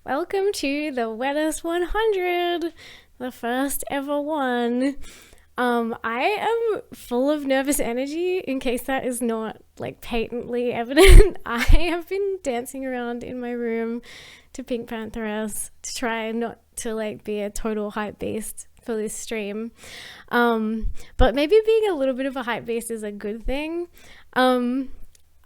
Welcome to the Wettest 100, the first ever one. I am full of nervous energy, in case that is not like patently evident. I have been dancing around in my room to Pink Pantheress to try not to like be a total hype beast for this stream. But maybe being a little bit of a hype beast is a good thing.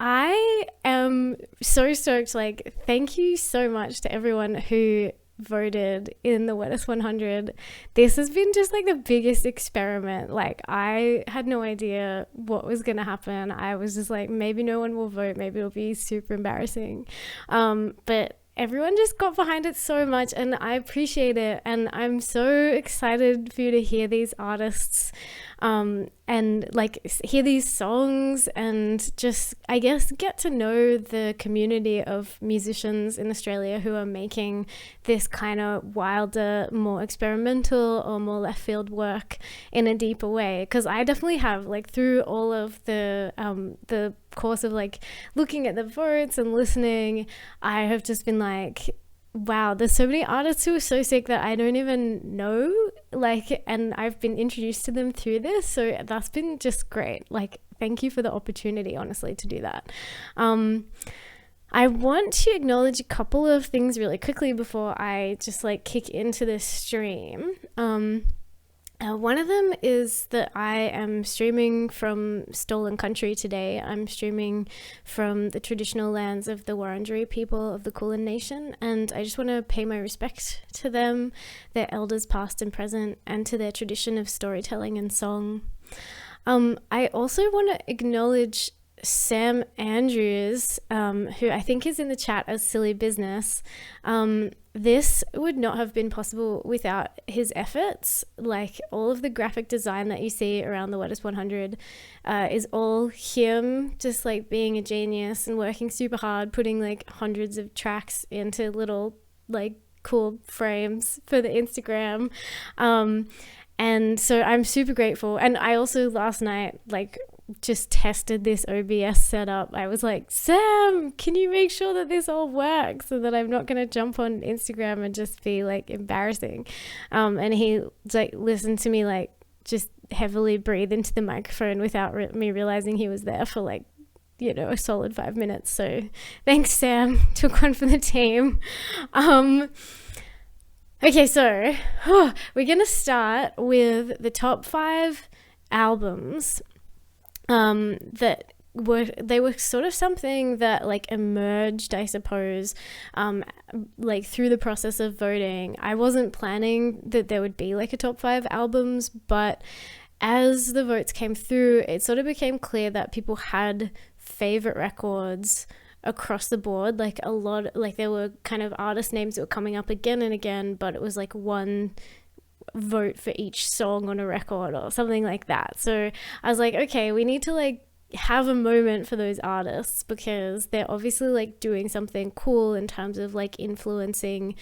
I am so stoked. Like, thank you so much to everyone who voted in the Wettest 100. This has been just like the biggest experiment. Like, I had no idea what was going to happen. I was just like, maybe no one will vote. Maybe it'll be super embarrassing. But everyone just got behind it so much, and I appreciate it. And I'm so excited for you to hear these artists and like hear these songs and just, I guess, get to know the community of musicians in Australia who are making this kind of wilder, more experimental or more left field work in a deeper way. Because I definitely have, like, through all of the course of like looking at the votes and listening, I have just been like, wow, there's so many artists who are so sick that I don't even know, like, and I've been introduced to them through this, so that's been just great. Like, thank you for the opportunity, honestly, to do that. I want to acknowledge a couple of things really quickly before I just like kick into this stream. One of them is that I am streaming from stolen country today. I'm streaming from the traditional lands of the Wurundjeri people of the Kulin Nation, and I just want to pay my respect to them, their elders past and present, and to their tradition of storytelling and song. I also want to acknowledge Sam Andrews, who I think is in the chat as Silly Business. This would not have been possible without his efforts. Like, all of the graphic design that you see around the Wettest 100 is all him just like being a genius and working super hard, putting like hundreds of tracks into little like cool frames for the Instagram. And so I'm super grateful. And I also last night like just tested this OBS setup. I was like, Sam, can you make sure that this all works so that I'm not going to jump on Instagram and just be like embarrassing? And he like listened to me like just heavily breathe into the microphone without me realizing he was there for like, you know, a solid 5 minutes. So thanks, Sam. Took one for the team. Okay, so we're going to start with the top 5 albums that were sort of something that like emerged, I suppose, like through the process of voting. I wasn't planning that there would be like a top 5 albums, but as the votes came through, it sort of became clear that people had favorite records across the board. Like a lot, like there were kind of artist names that were coming up again and again, but it was like one vote for each song on a record or something like that. So I was like, okay, we need to like have a moment for those artists because they're obviously like doing something cool in terms of like influencing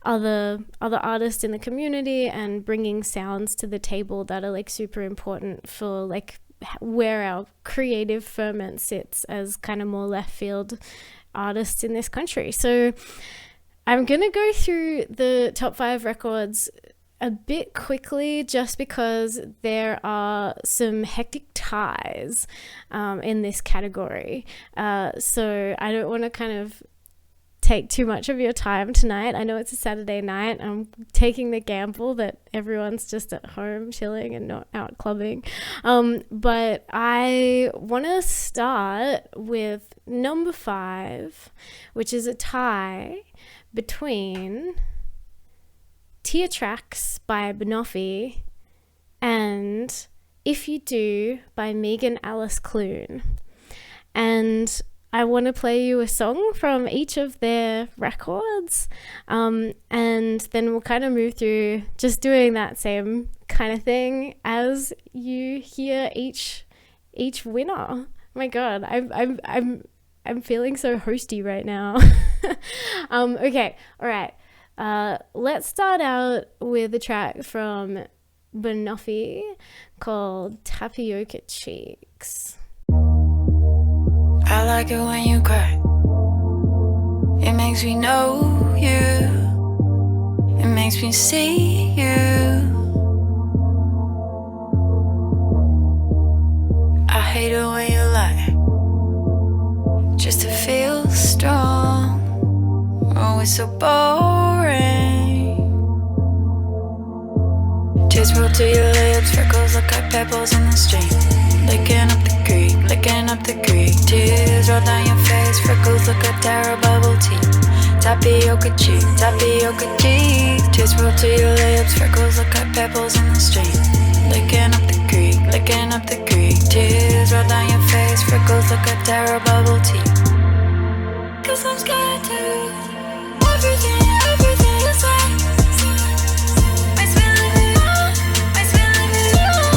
other artists in the community and bringing sounds to the table that are like super important for like where our creative ferment sits as kind of more left field artists in this country. So I'm gonna go through the top 5 records a bit quickly just because there are some hectic ties in this category. So I don't want to kind of take too much of your time tonight. I know it's a Saturday night. I'm taking the gamble that everyone's just at home chilling and not out clubbing. But I want to start with number 5, which is a tie between Tear Tracks by Banoffee and If You Do by Megan Alice Clune. And I want to play you a song from each of their records, and then we'll kind of move through just doing that same kind of thing as you hear each winner. Oh my God, I'm feeling so hosty right now. Okay, all right. Let's start out with a track from Banoffee called Tapioca Cheeks. I like it when you cry. It makes me know you. It makes me see you. I hate it when you lie, just to feel strong. Always so boring. Tears roll to your lips, freckles look like pebbles in the stream. Licking up the creek, licking up the creek. Tears roll down your face, freckles look like Tara bubble tea. Tapioca cheek, tapioca cheek. Tears roll to your lips, freckles look like pebbles in the stream. Licking up the creek, licking up the creek. Tears roll down your face, freckles look like Tara bubble tea. 'Cause I'm scared to everything, everything you say. Makes me live it up, makes me live it up.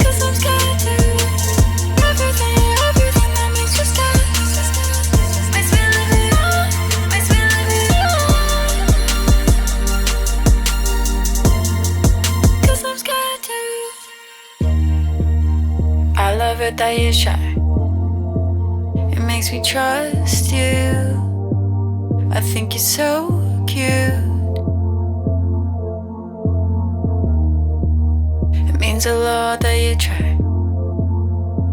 'Cause I'm scared to everything, everything that makes you scared. Makes me live it up, makes me live it up. 'Cause I'm scared to. I love it that you're shy. It makes me trust you. I think you're so cute. It means a lot that you try.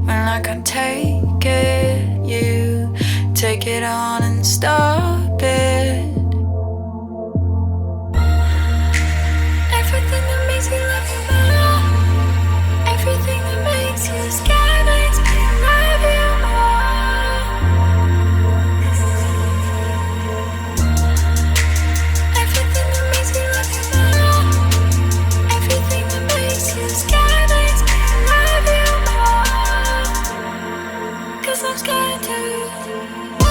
When I can't take it, you take it on and stop it. Everything that makes me love you more. Everything that makes you scared makes me love you more. Everything that makes me love you more. Everything that makes you scared makes me love you more. 'Cause I'm scared to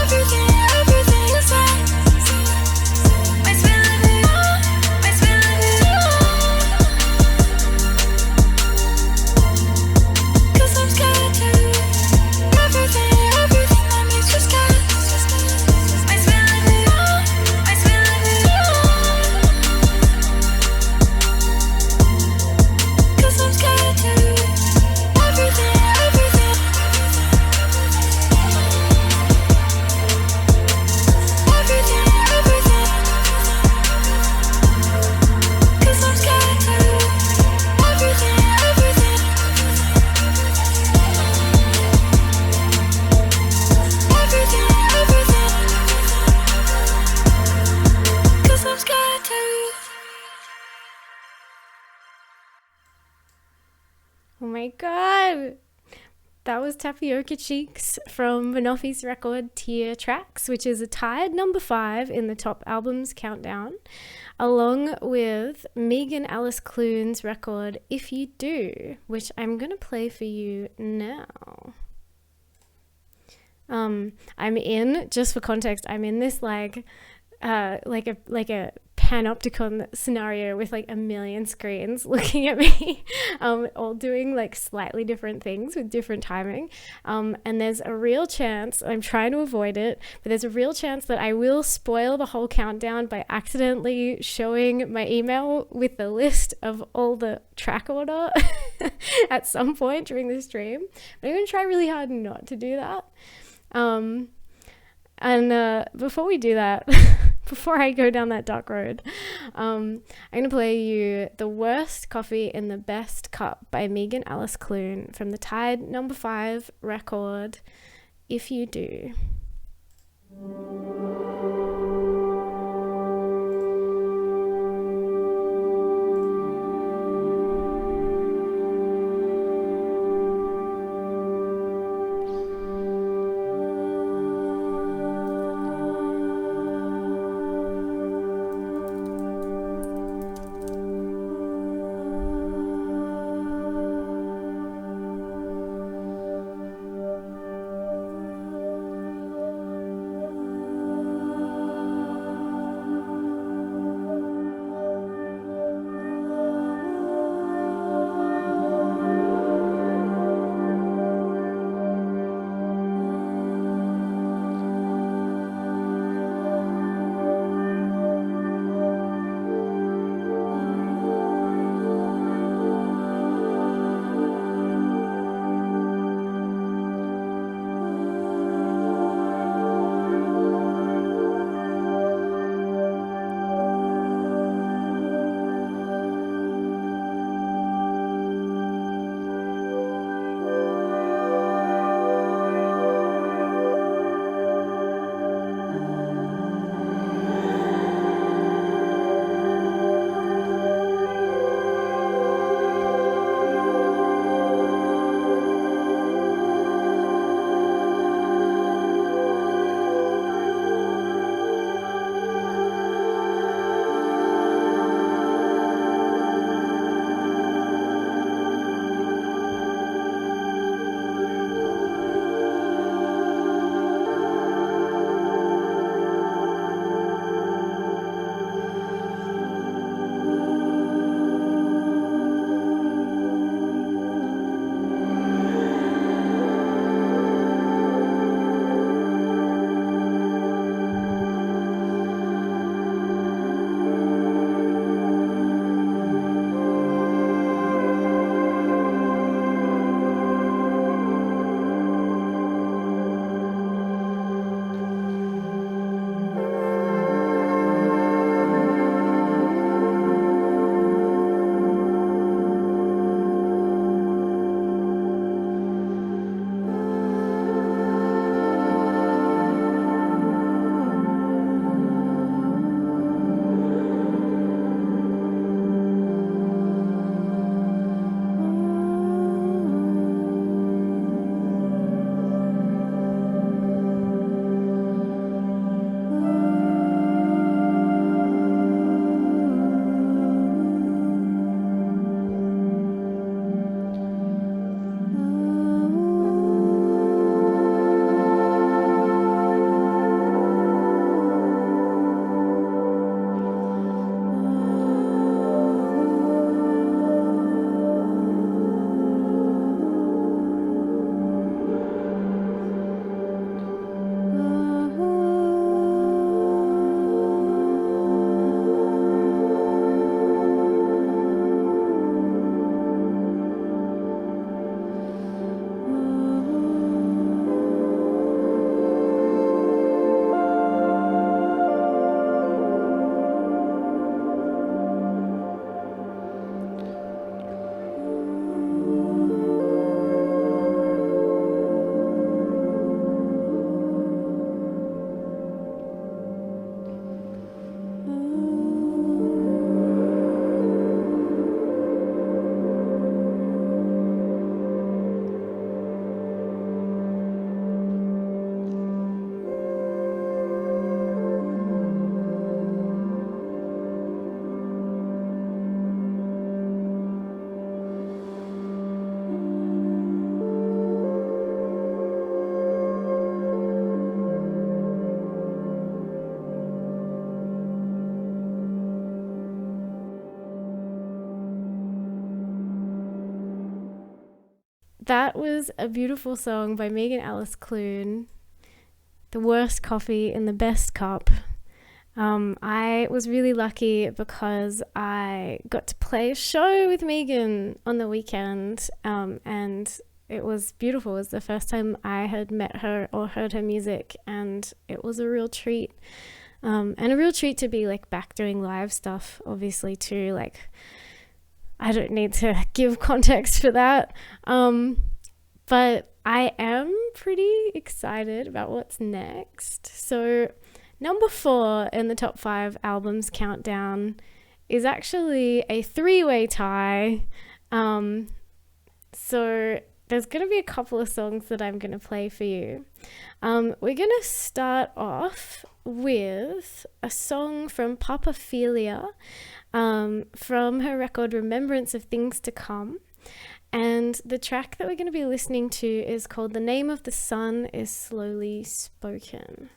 everything, everything you say. Makes me love you more, makes me love you more. 'Cause I'm scared to everything, everything that makes you scared. Makes me love you more, makes me love you more. 'Cause I'm scared to everything, everything. Everything, everything. 'Cause I'm scared to everything, everything. Everything, everything. 'Cause I'm scared to. Oh my god. That was Tapioca Cheeks from Vanoffi's record Tear Tracks, which is a tied number 5 in the top albums countdown, along with Megan Alice Clune's record If You Do, which I'm going to play for you now. I'm in, just for context, I'm in this like a panopticon scenario with like a million screens looking at me, all doing like slightly different things with different timing. And there's a real chance, I'm trying to avoid it, but there's a real chance that I will spoil the whole countdown by accidentally showing my email with the list of all the track order at some point during the stream. But I'm going to try really hard not to do that. And before we do that, before I go down that dark road, I'm going to play you The Worst Coffee in the Best Cup by Megan Alice Clune from the tied number 5 record, If You Do. that was a beautiful song by Megan Alice Clune, The Worst Coffee in the Best Cup. I was really lucky because I got to play a show with Megan on the weekend, and it was beautiful. It was the first time I had met her or heard her music, and it was a real treat. And a real treat to be like back doing live stuff, obviously too. Like, I don't need to give context for that. But I am pretty excited about what's next. So number 4 in the top 5 albums countdown is actually a 3-way tie. So there's going to be a couple of songs that I'm going to play for you. We're going to start off with a song from Papaphilia, from her record Remembrance of Things to Come. And the track that we're going to be listening to is called The Name of the Sun is Slowly Spoken.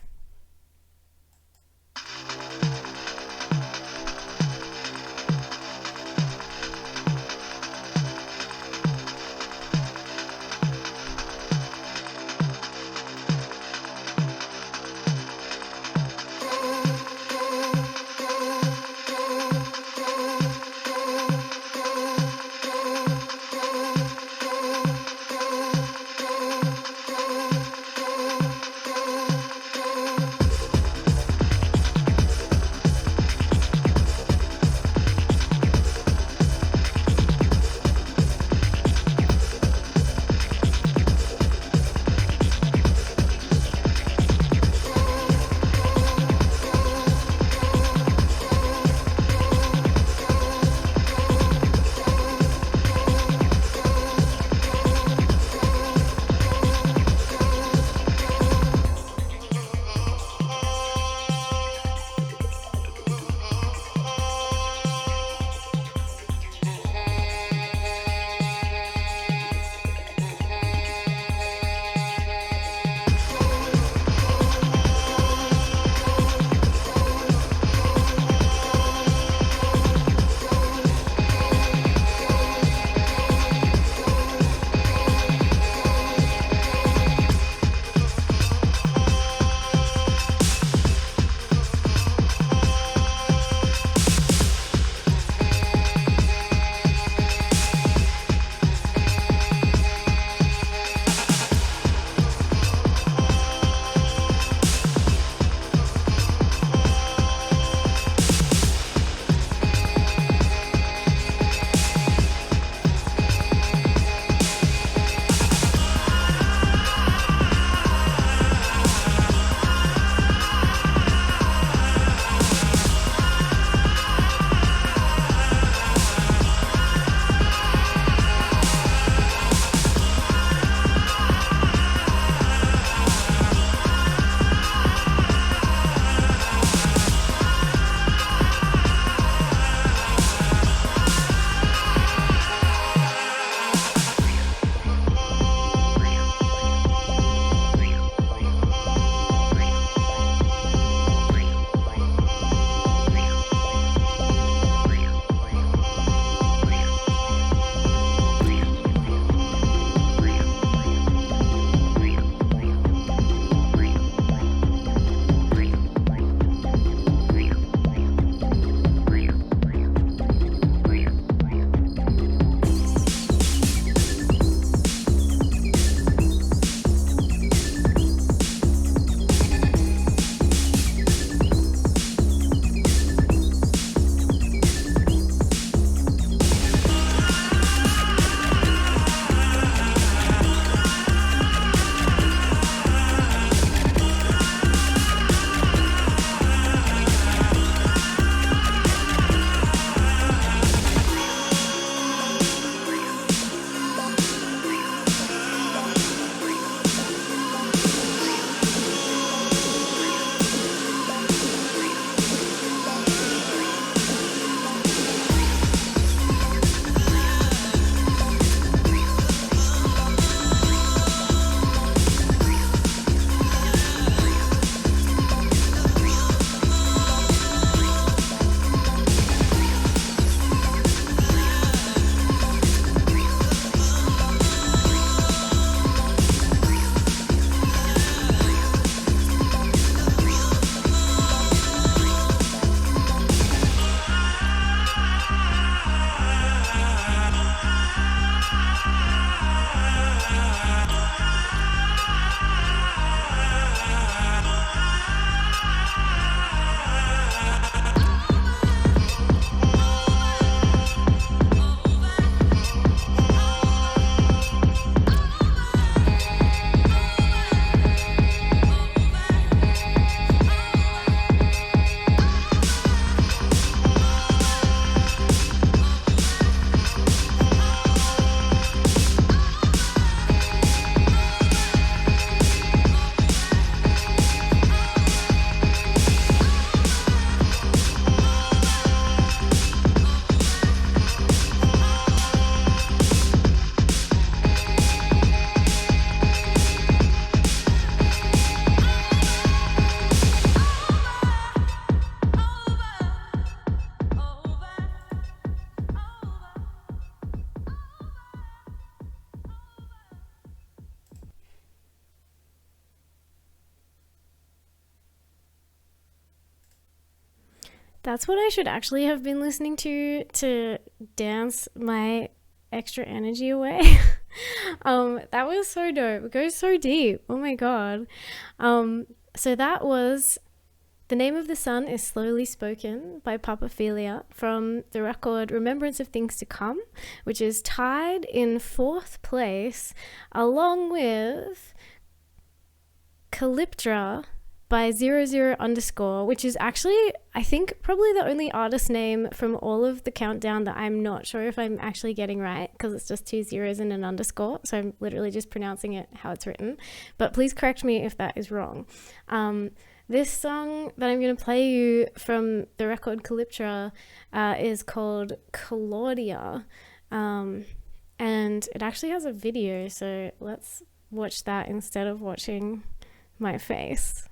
That's what I should actually have been listening to dance my extra energy away. That was so dope. It goes so deep. Oh my god. So that was The Name of the Sun is Slowly Spoken by Papaphilia from the record Remembrance of Things to Come, which is tied in 4th place along with Calyptra by 00_, which is actually, I think, probably the only artist name from all of the countdown that I'm not sure if I'm actually getting right, because it's just 2 zeros and an underscore, so I'm literally just pronouncing it how it's written. But please correct me if that is wrong. This song that I'm going to play you from the record Calyptra is called Claudia, and it actually has a video, so let's watch that instead of watching my face.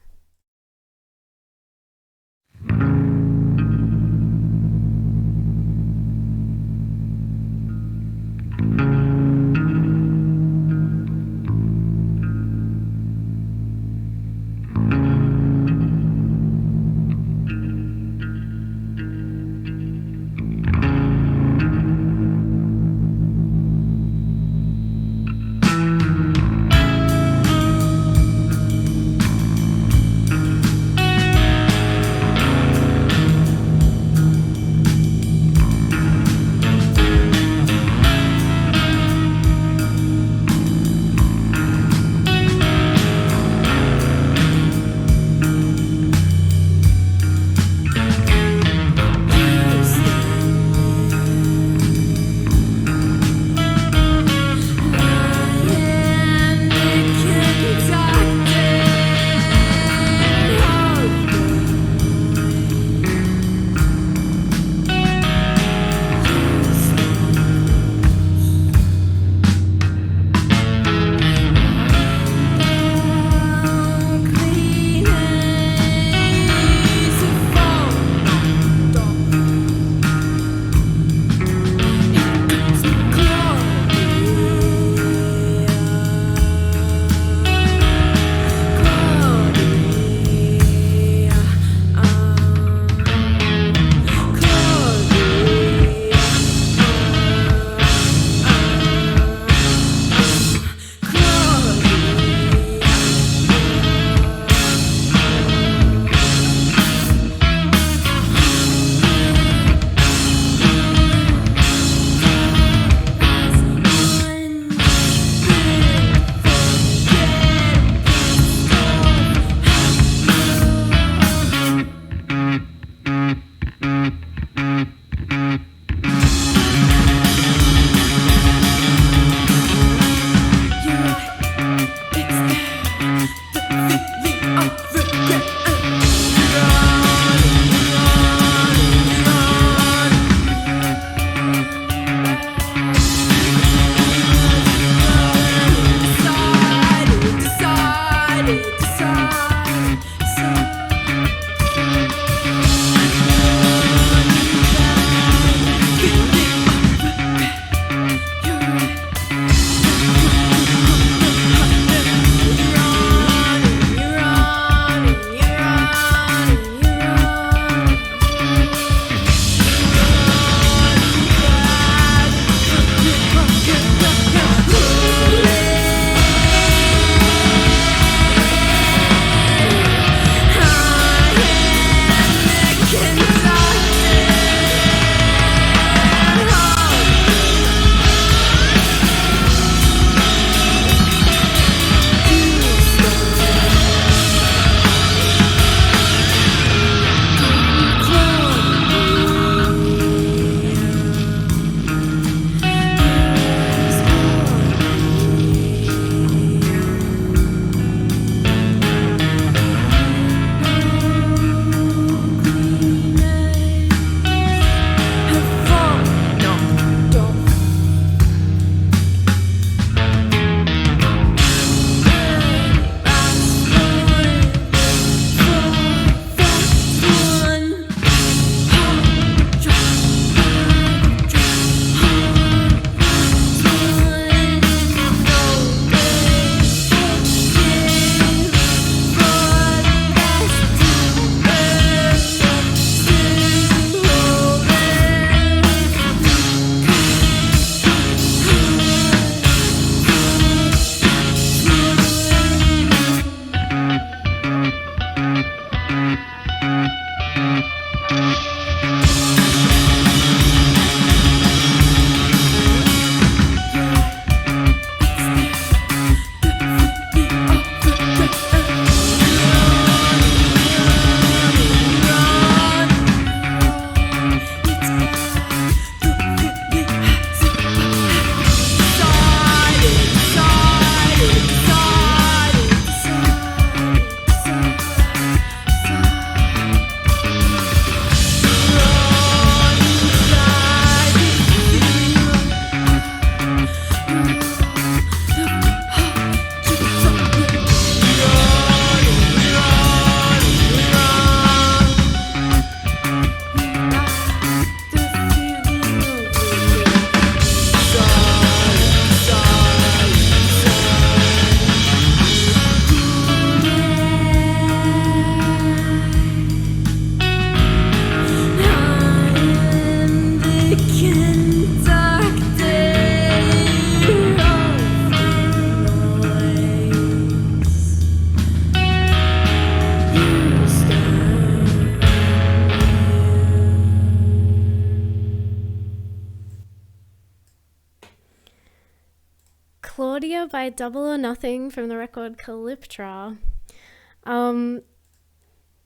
Claudia by Double or Nothing from the record Calyptra.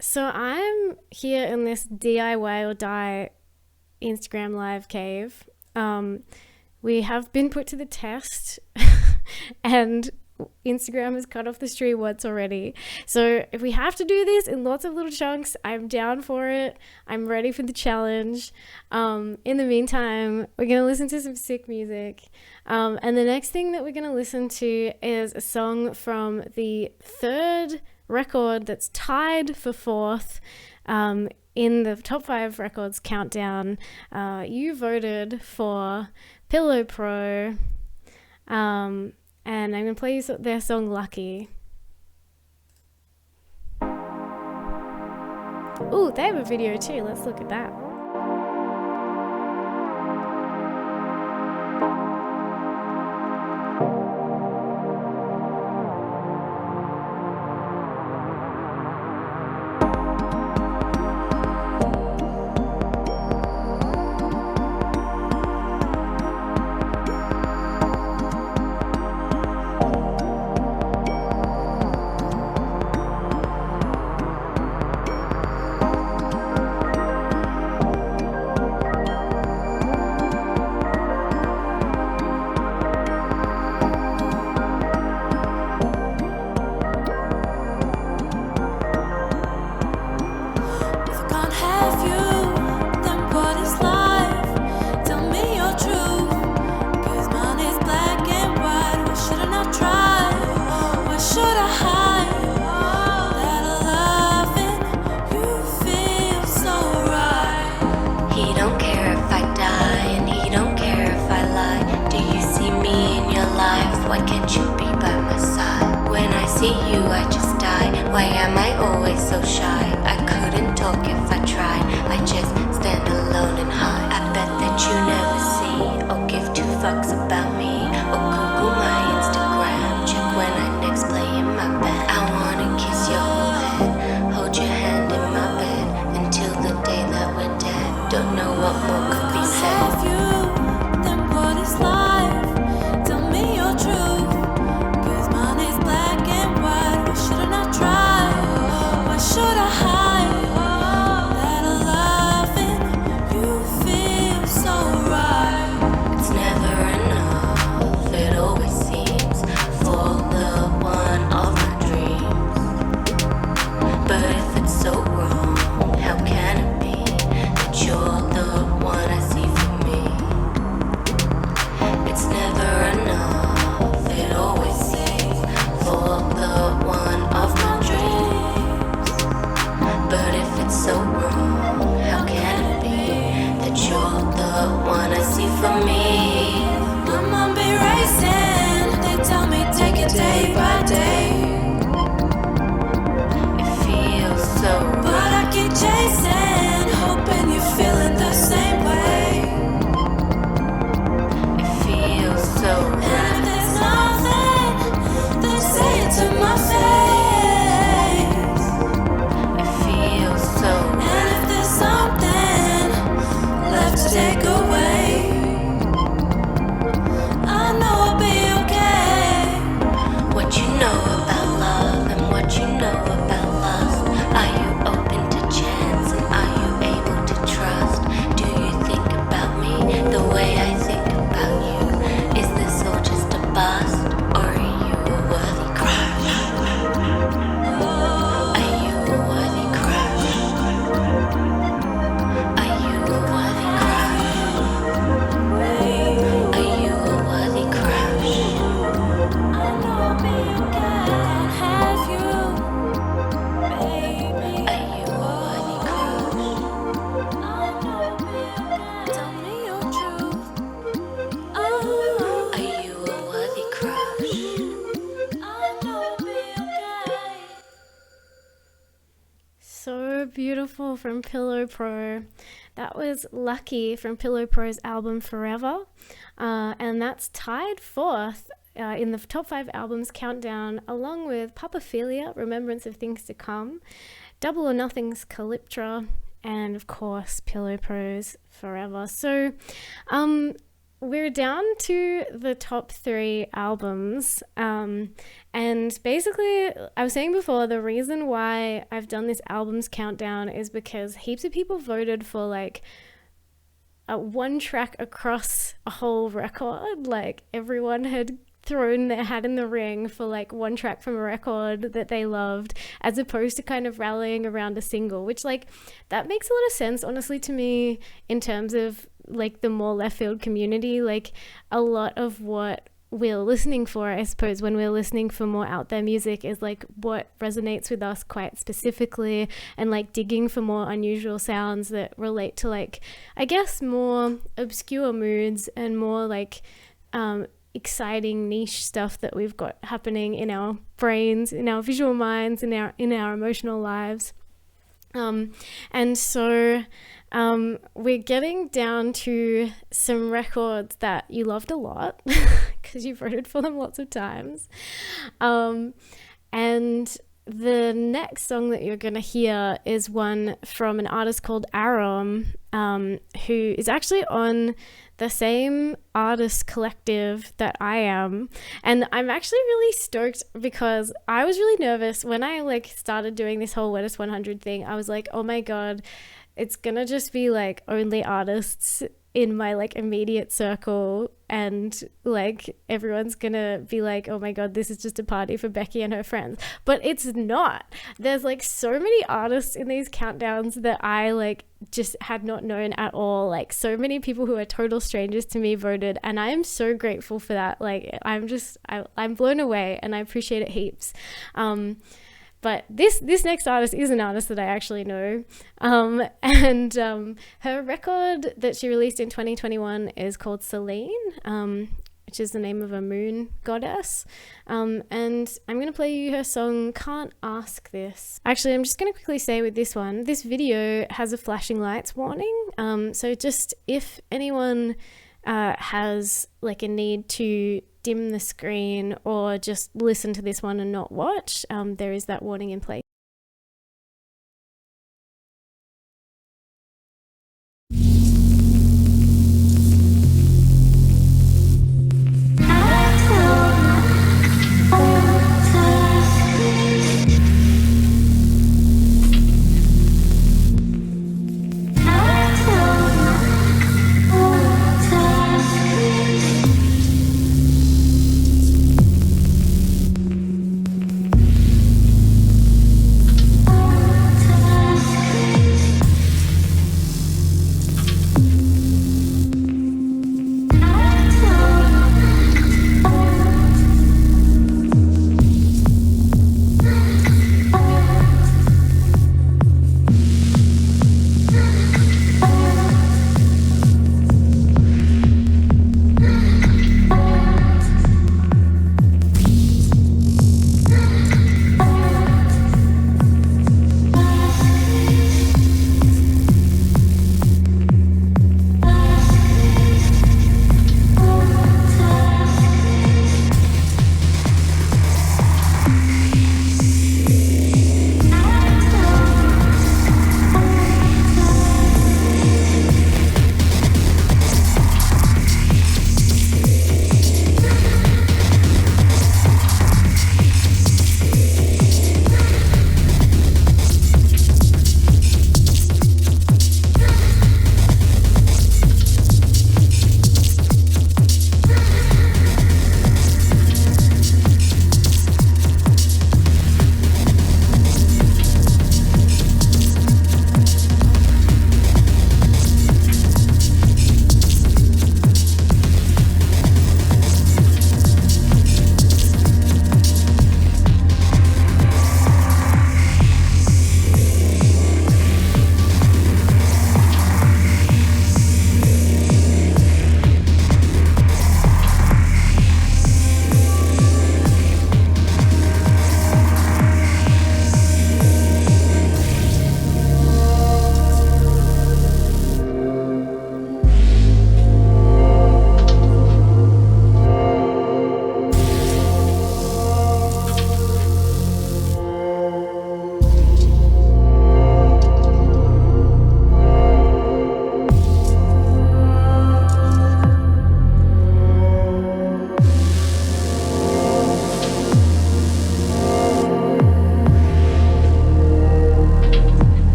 So I'm here in this DIY or die Instagram live cave. We have been put to the test and Instagram has cut off the stream once already. So if we have to do this in lots of little chunks, I'm down for it. I'm ready for the challenge. In the meantime, we're going to listen to some sick music. And the next thing that we're going to listen to is a song from the third record that's tied for fourth in the top 5 records countdown. You voted for Pillow Pro. And I'm going to play you their song Lucky. Ooh, they have a video too. Let's look at that. Why am I always so shy? I couldn't talk if I tried. I just stand alone and hide. I bet that you never see or give 2 fucks about me. Or Google my Instagram, check when I next play in my bed. I wanna kiss your whole head, hold your hand in my bed until the day that we're dead. Don't know what more could be said. Have you, then what is life? Tell me your truth, 'cause mine is black and white. Why shouldn't I try? Why should I hide that I'm loving you feel so right? It's never enough, it always seems, for the one of my dreams. But if it's so wrong, how can it be that you're the one I see for me? It's never enough, it always seems, for the one of my dreams. But if it's so wrong, how can it be that you're the one I see for me? My mind be racing, they tell me take it day by day. It feels so right, but I keep chasing, hoping you're feeling the same way. It feels so right. And if there's nothing, then say it to my face. It feels so right. And if there's something left to take away, I know I'll be okay. What you know about love and what you know about lust. Are you open to chance and are you able to trust? Do you think about me the way I think about you? Is this all just a bust, or are you a worthy crush? Are you a worthy crush? Are you a worthy crush? Are you a worthy crush? I know I'll be okay. Can't have you, baby. Are you a worthy crush? I know I'll be okay. Tell me your truth. Oh, are you a worthy crush? I know I'll be okay. So beautiful from Pillow Pro. That was Lucky from Pillow Pro's album Forever. And that's tied fourth in the top 5 albums countdown, along with Papaphilia, Remembrance of Things to Come, Double or Nothing's Calyptra, and of course Pillow Pro's Forever. So we're down to the top 3 albums. And basically, I was saying before, the reason why I've done this albums countdown is because heaps of people voted for like one track across a whole record. Like everyone had thrown their hat in the ring for like one track from a record that they loved, as opposed to kind of rallying around a single, which like that makes a lot of sense honestly to me in terms of like the more left field community. Like a lot of what we're listening for, I suppose, when we're listening for more out there music is like what resonates with us quite specifically, and like digging for more unusual sounds that relate to like, I guess, more obscure moods and more like exciting niche stuff that we've got happening in our brains, in our visual minds, in our emotional lives. And so we're getting down to some records that you loved a lot because you voted for them lots of times. And the next song that you're going to hear is one from an artist called Aram, who is actually on the same artist collective that I am. And I'm actually really stoked because I was really nervous when I like started doing this whole Wettest 100 thing. I was like, oh my God, it's gonna just be like only artists in my like immediate circle, and like everyone's gonna be like, oh my God, this is just a party for Becky and her friends. But it's not. There's like so many artists in these countdowns that I like just had not known at all. Like so many people who are total strangers to me voted, and I am so grateful for that. Like I'm blown away, and I appreciate it heaps. But this next artist is an artist that I actually know. And her record that she released in 2021 is called Selene, which is the name of a moon goddess. And I'm going to play you her song, Can't Ask This. Actually, I'm just going to quickly say with this one, this video has a flashing lights warning. So just if anyone has like a need to dim the screen or just listen to this one and not watch, there is that warning in place.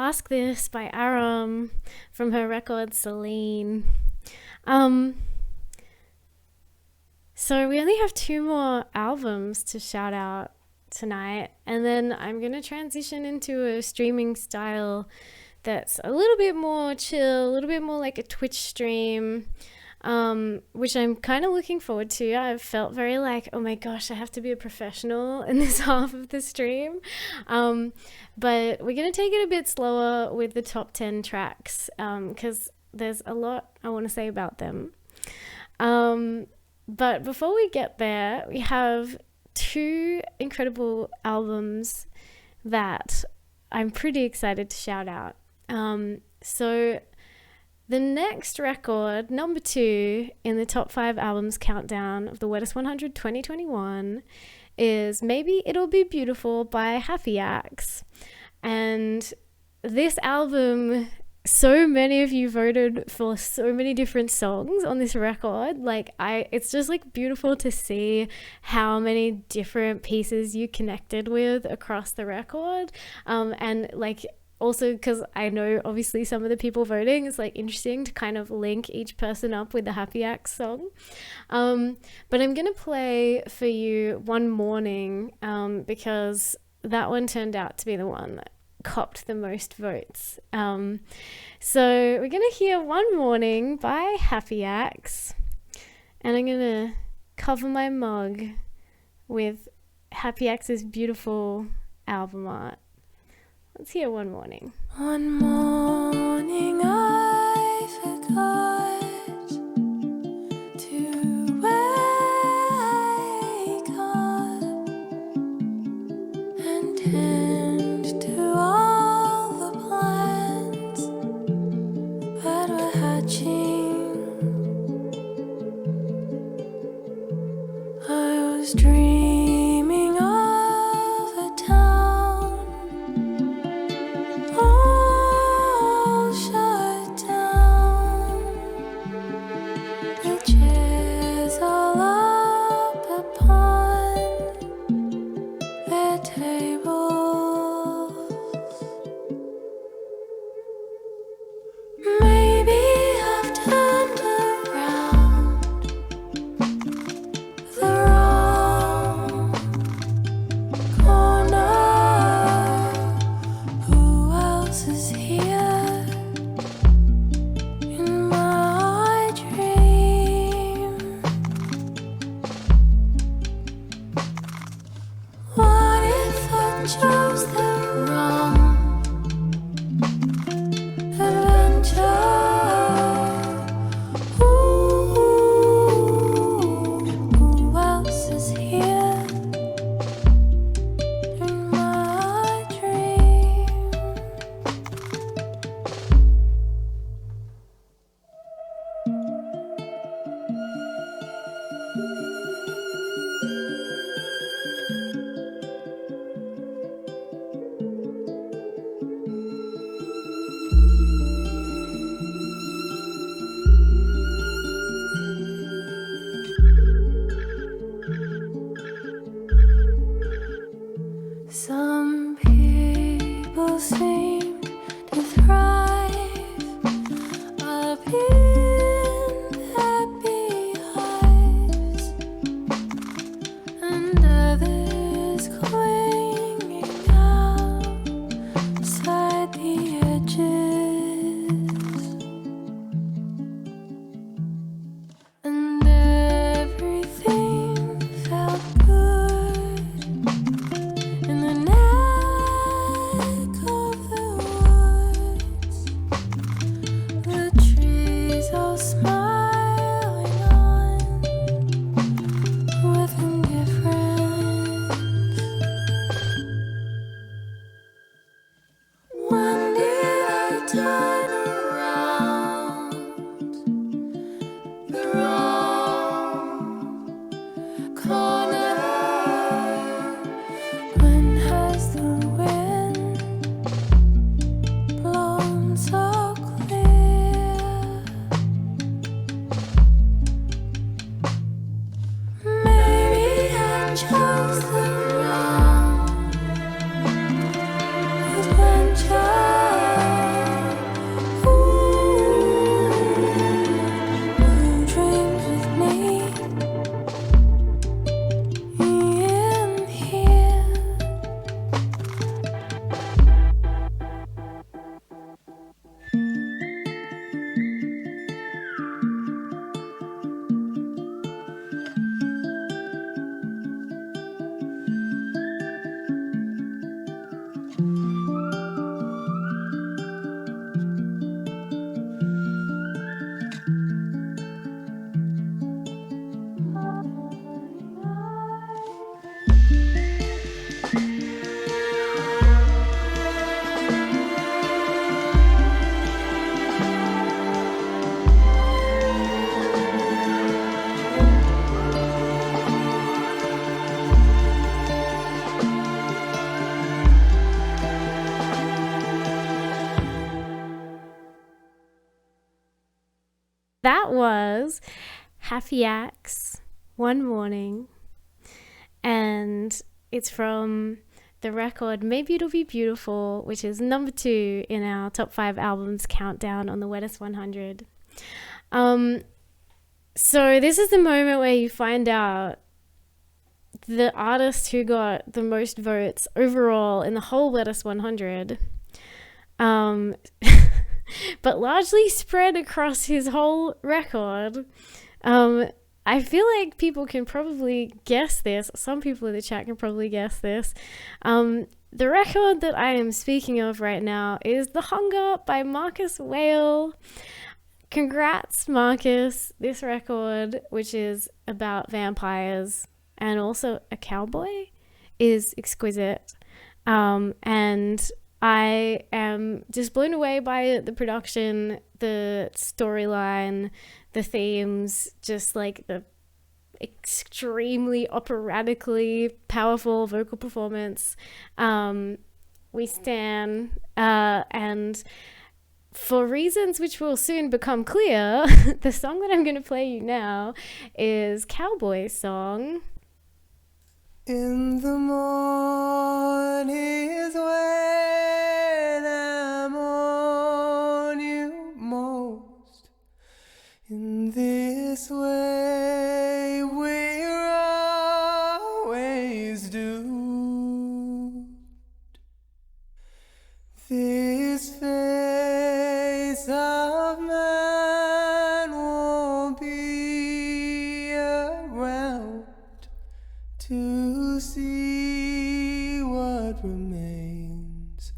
Ask This by Aram from her record Celine. So we only have 2 more albums to shout out tonight, and then I'm going to transition into a streaming style that's a little bit more chill, a little bit more like a Twitch stream, which I'm kind of looking forward to. I've felt very like, oh my gosh, I have to be a professional in this half of the stream. But we're going to take it a bit slower with the top 10 tracks, because there's a lot I want to say about them. But before we get there, we have 2 incredible albums that I'm pretty excited to shout out. So the next record, number 2 in the top 5 albums countdown of the Wettest 100 2021, is Maybe It'll Be Beautiful by Happy Axe. And this album, so many of you voted for so many different songs on this record. Like, it's just like beautiful to see how many different pieces you connected with across the record. And like, also because I know obviously some of the people voting, it's like interesting to kind of link each person up with the Happy Axe song. But I'm gonna play for you One Morning, because that one turned out to be the one that copped the most votes. So we're gonna hear One Morning by Happy Axe, and I'm gonna cover my mug with Happy Axe's beautiful album art. Let's hear One Morning. One morning I forgot to wake up and tend to all the plans that were hatching. I was dreaming of a town all shut down, the chairs all up upon their tables. Maybe I've turned around the wrong corner. Who else is here in my dream? What if I chose the wrong adventure? Who else is here in my dream? Some people seem to thrive up in their beehives, and others clinging outside the edges, and everything felt good in the neck of the woods, the trees all smiling on with indifference. When did I turn around the wrong corner? When has the wind blown so clear? Maybe I chose the wrong adventure. that was Happy Acts, One Morning. And it's from the record Maybe It'll Be Beautiful, which is number 2 in our top 5 albums countdown on the Wettest 100. So this is the moment where you find out the artist who got the most votes overall in the whole Wettest 100, but largely spread across his whole record. I feel like people can probably guess this. Some people in the chat can probably guess this. The record that I am speaking of right now is The Hunger by Marcus Whale. Congrats, Marcus. This record, which is about vampires and also a cowboy, is exquisite. And I am just blown away by it. The production, the storyline, the themes, just like the extremely operatically powerful vocal performance. We stan, and for reasons which will soon become clear, the song that I'm going to play you now is Cowboy's Song. In the morning is when I'm on you most. In this way we're always doomed. This face of mine won't be around to see what remains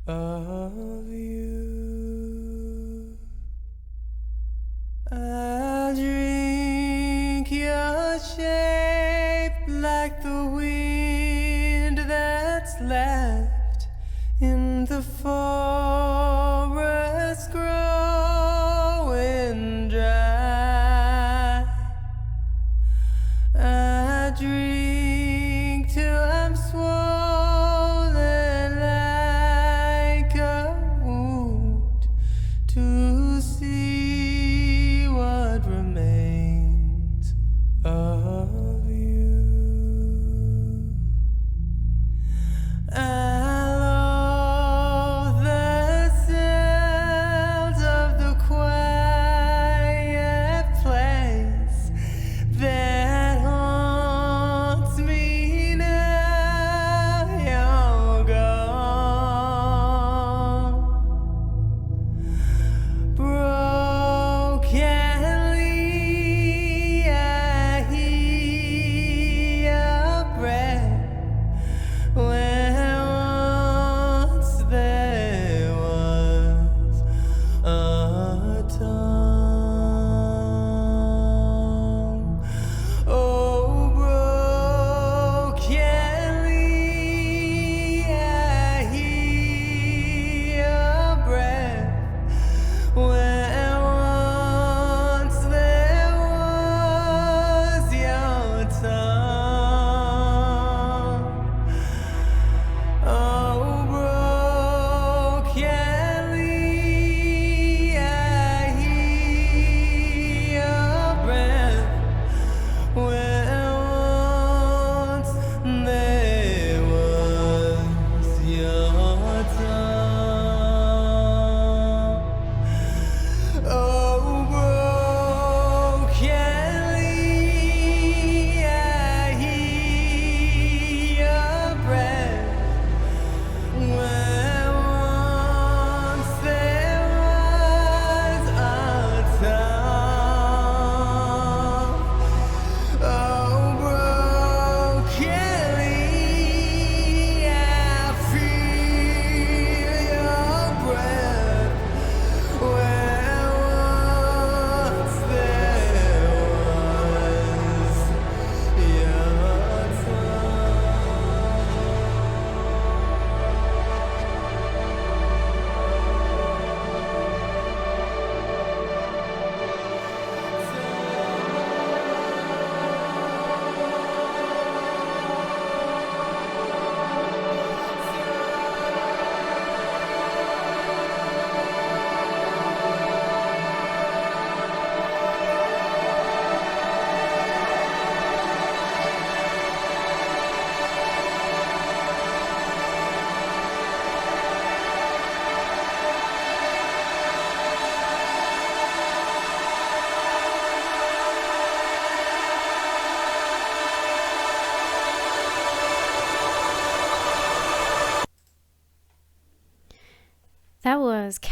of you. I drink your shape like the wind that's left in the forest growing dry. I drink till I'm swollen like a wound to see what remains of you. I love the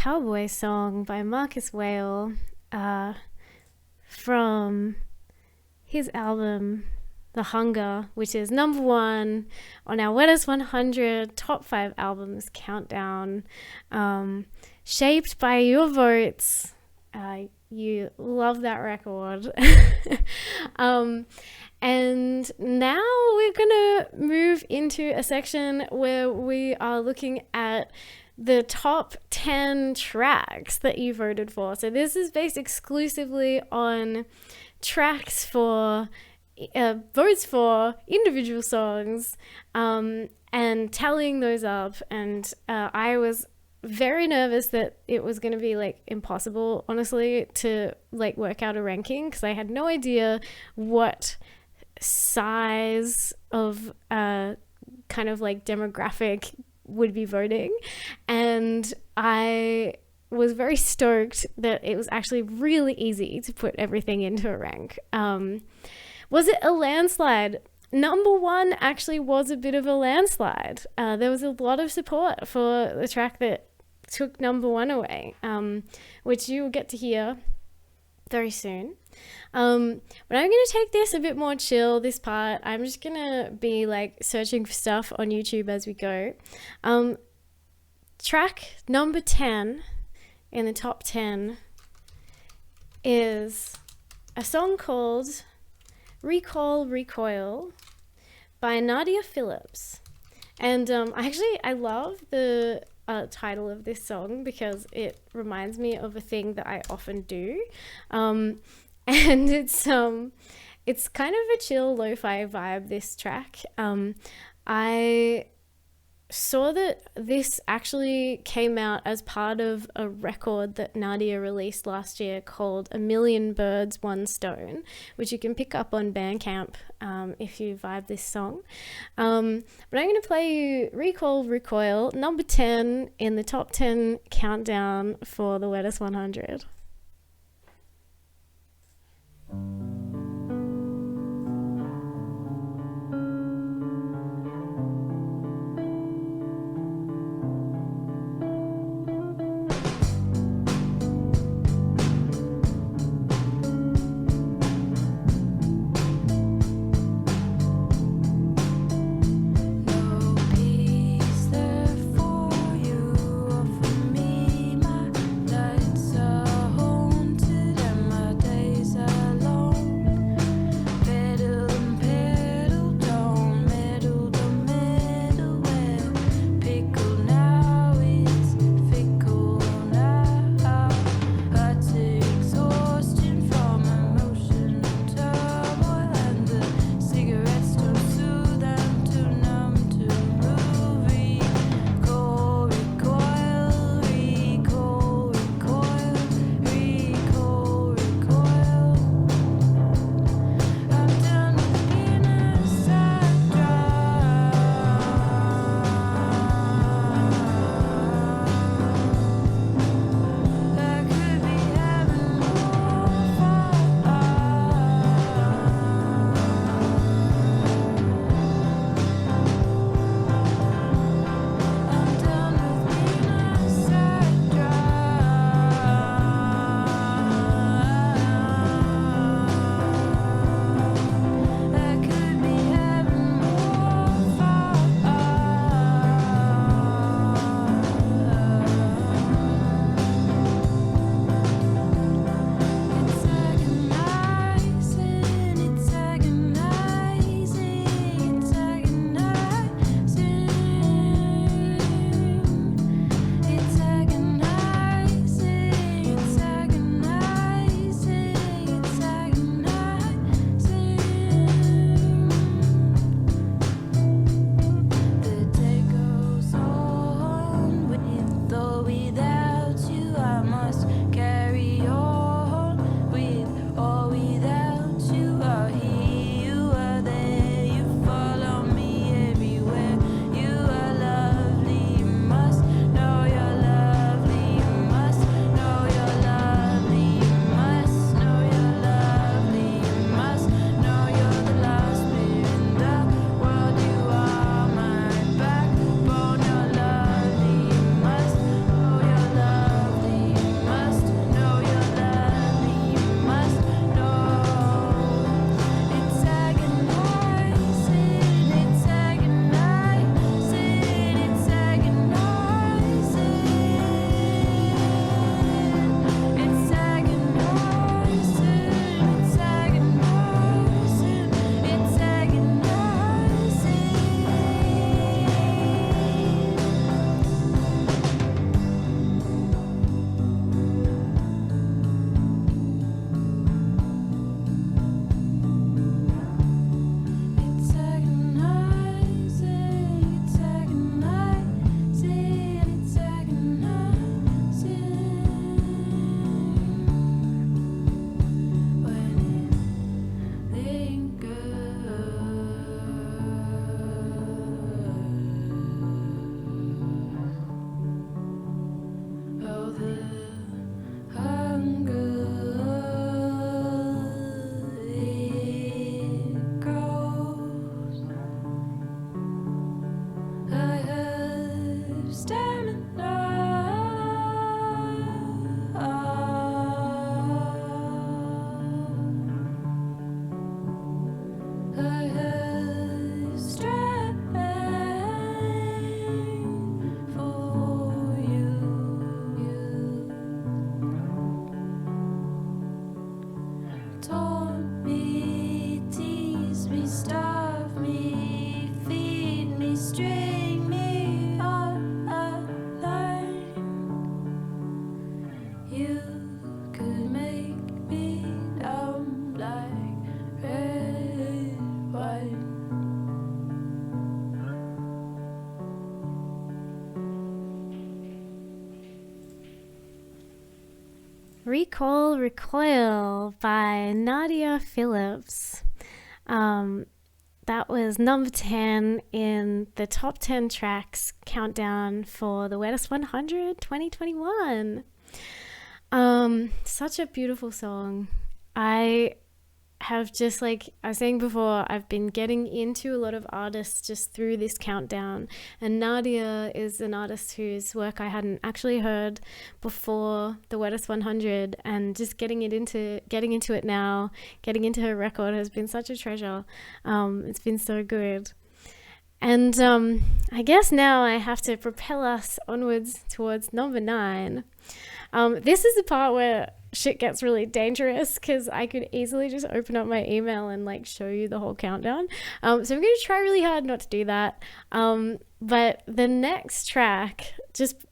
Cowboy Song by Marcus Whale from his album The Hunger, which is number 1 on our Wettest 100 top 5 albums countdown, shaped by your votes. You love that record. And now we're gonna move into a section where we are looking at the top 10 tracks that you voted for. So this is based exclusively on tracks for votes for individual songs, and tallying those up. And I was very nervous that it was going to be like impossible, honestly, to like work out a ranking, because I had no idea what size of kind of like demographic would be voting. And I was very stoked that it was actually really easy to put everything into a rank. Was it a landslide? Number 1 actually was a bit of a landslide. There was a lot of support for the track that took number 1 away, which you will get to hear very soon. But I'm going to take this a bit more chill, this part. I'm just going to be like searching for stuff on YouTube as we go. Track number 10 in the top 10 is a song called Recall Recoil by Nadia Phillips. And I love the title of this song because it reminds me of a thing that I often do. And it's kind of a chill lo-fi vibe, this track. I saw that this actually came out as part of a record that Nadia released last year called A Million Birds, One Stone, which you can pick up on Bandcamp if you vibe this song. But I'm going to play you Recall Recoil, number 10 in the top 10 countdown for the Wettest 100. So taunt me, tease me, starve me, feed me, string me on a line. You could make me dumb like red wine. Recall Recoil by Nadia Phillips. That was number 10 in the top 10 tracks countdown for the Wettest 100 2021. Such a beautiful song. I have just, like I was saying before, I've been getting into a lot of artists just through this countdown, and Nadia is an artist whose work I hadn't actually heard before the Wettest 100, and just getting into it now, getting into her record has been such a treasure. It's been so good. And I guess now I have to propel us onwards towards number 9. This is the part where shit gets really dangerous, because I could easily just open up my email and like show you the whole countdown. So I'm going to try really hard not to do that. But the next track,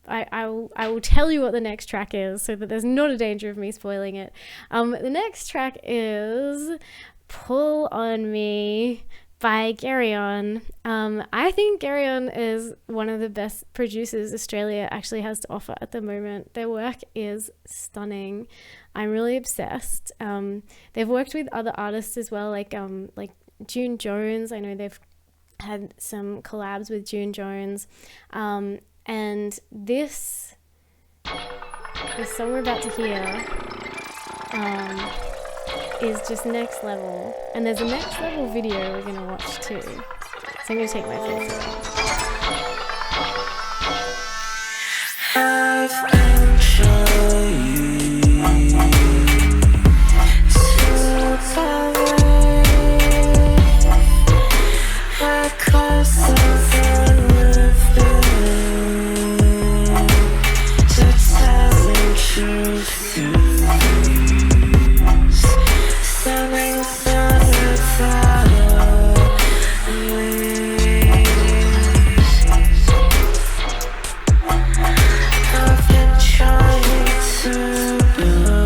I will tell you what the next track is so that there's not a danger of me spoiling it. The next track is Pull On Me by Garyon. I think Garyon is one of the best producers Australia actually has to offer at the moment. Their work is stunning. I'm really obsessed. They've worked with other artists as well, like June Jones. I know they've had some collabs with June Jones. And this song we're about to hear is just next level, and there's a next level video we're gonna watch too, so I'm gonna take my face off. I've been trying to survive across to tell the truth to these sending sun without a I've been trying to believe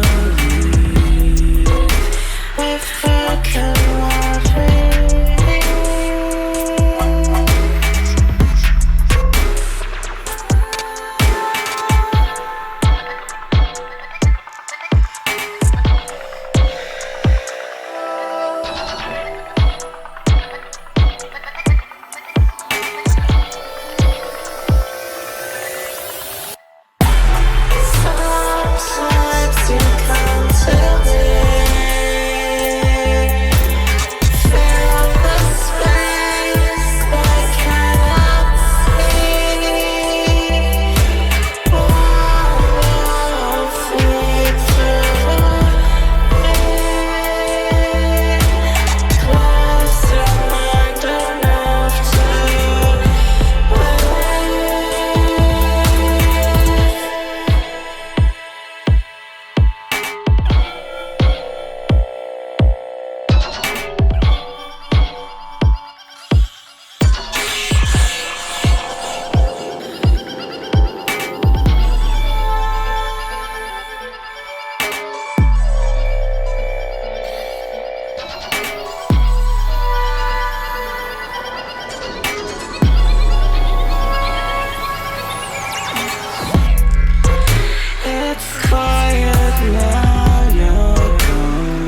we've broken what we need. Sometimes you come to me, fill the space I cannot see. One feed through me, close your mind enough to believe. It's quiet now, you're gone.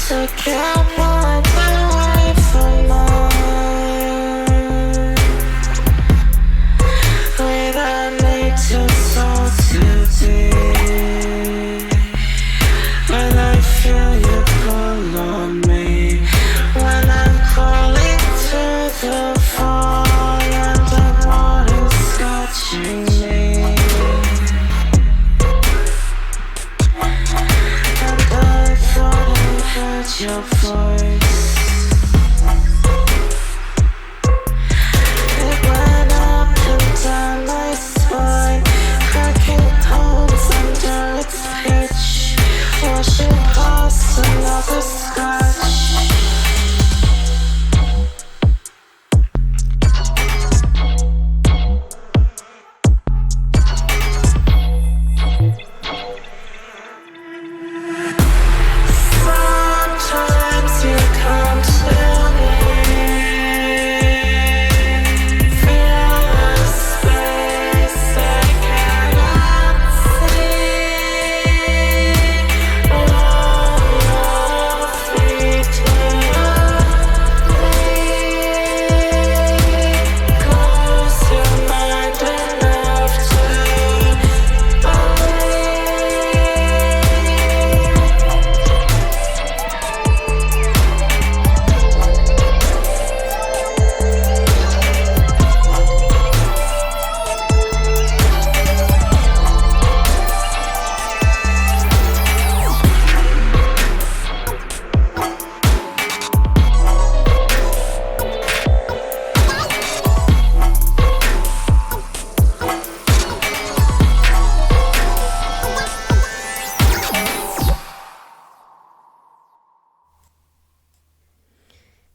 Took your mind away from mine. We don't need to fall too deep. When I feel you pull on me, when I'm crawling to the fall and the water's scratching me, and I thought I heard your voice. It went up and down my spine, cracking holes under its pitch.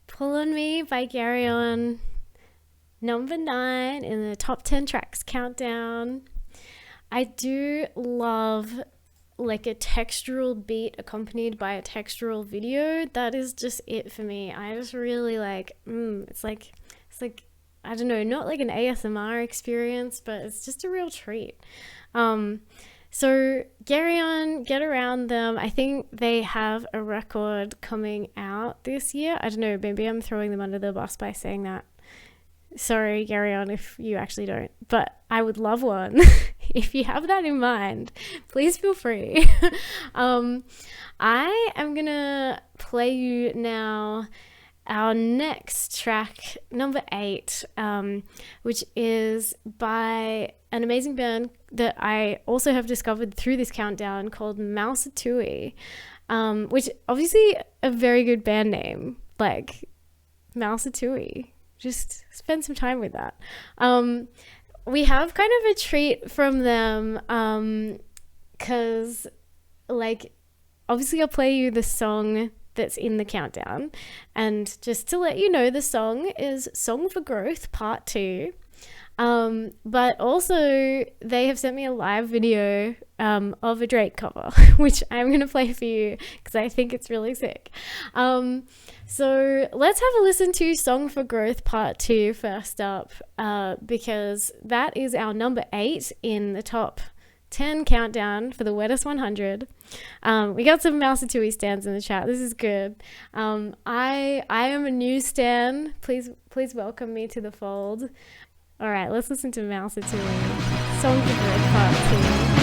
Pull on Me by Gary On, number 9 in the top 10 tracks countdown. I do love like a textural beat accompanied by a textural video. That is just it for me. I just really like, it's like, I don't know, not like an ASMR experience, but it's just a real treat. So Gary On, get around them. I think they have a record coming out this year. I don't know, maybe I'm throwing them under the bus by saying that. Sorry, Gary On, if you actually don't. But I would love one. If you have that in mind, please feel free. I am going to play you now our next track, number 8, which is by an amazing band that I also have discovered through this countdown called Mousetui, which obviously a very good band name, like Mousetui. Just spend some time with that. We have kind of a treat from them because, like, obviously I'll play you the song that's in the countdown, and just to let you know, the song is Song for Growth Part 2, but also they have sent me a live video of a Drake cover, which I'm gonna play for you because I think it's really sick. So let's have a listen to Song for Growth Part 2 first up, because that is our number 8 in the top 10 countdown for the Wettest 100. We got some Mousetui stands in the chat. This is good. I am a new stan. Please welcome me to the fold. All right, let's listen to Mousetui. Song for Growth Part 2.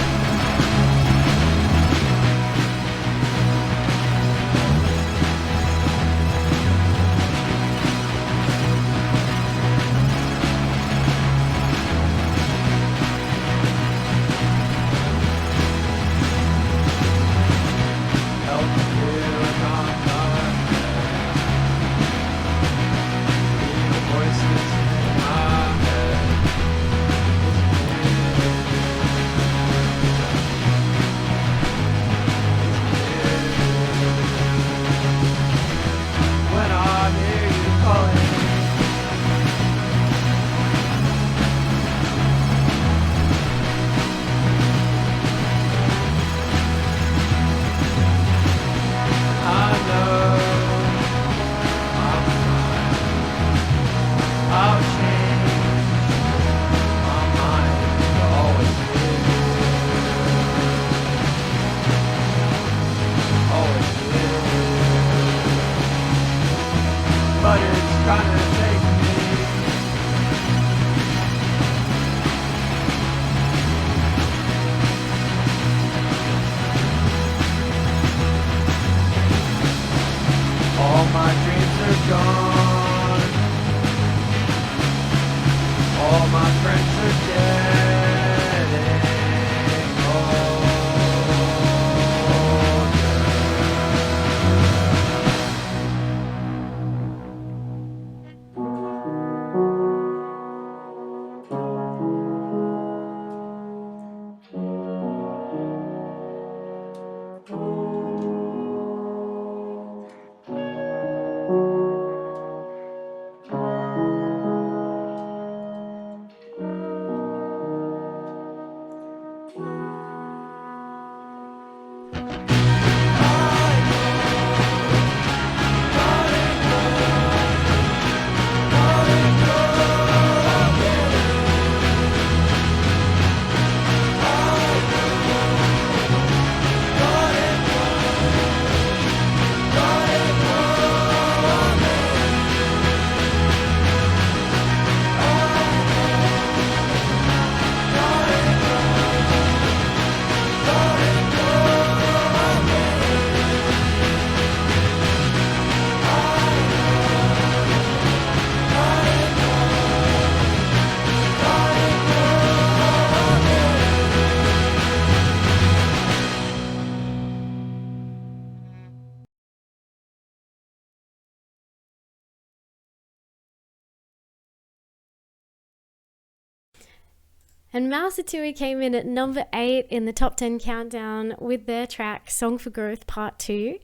And Mausatui came in at number 8 in the top 10 countdown with their track Song for Growth Part 2,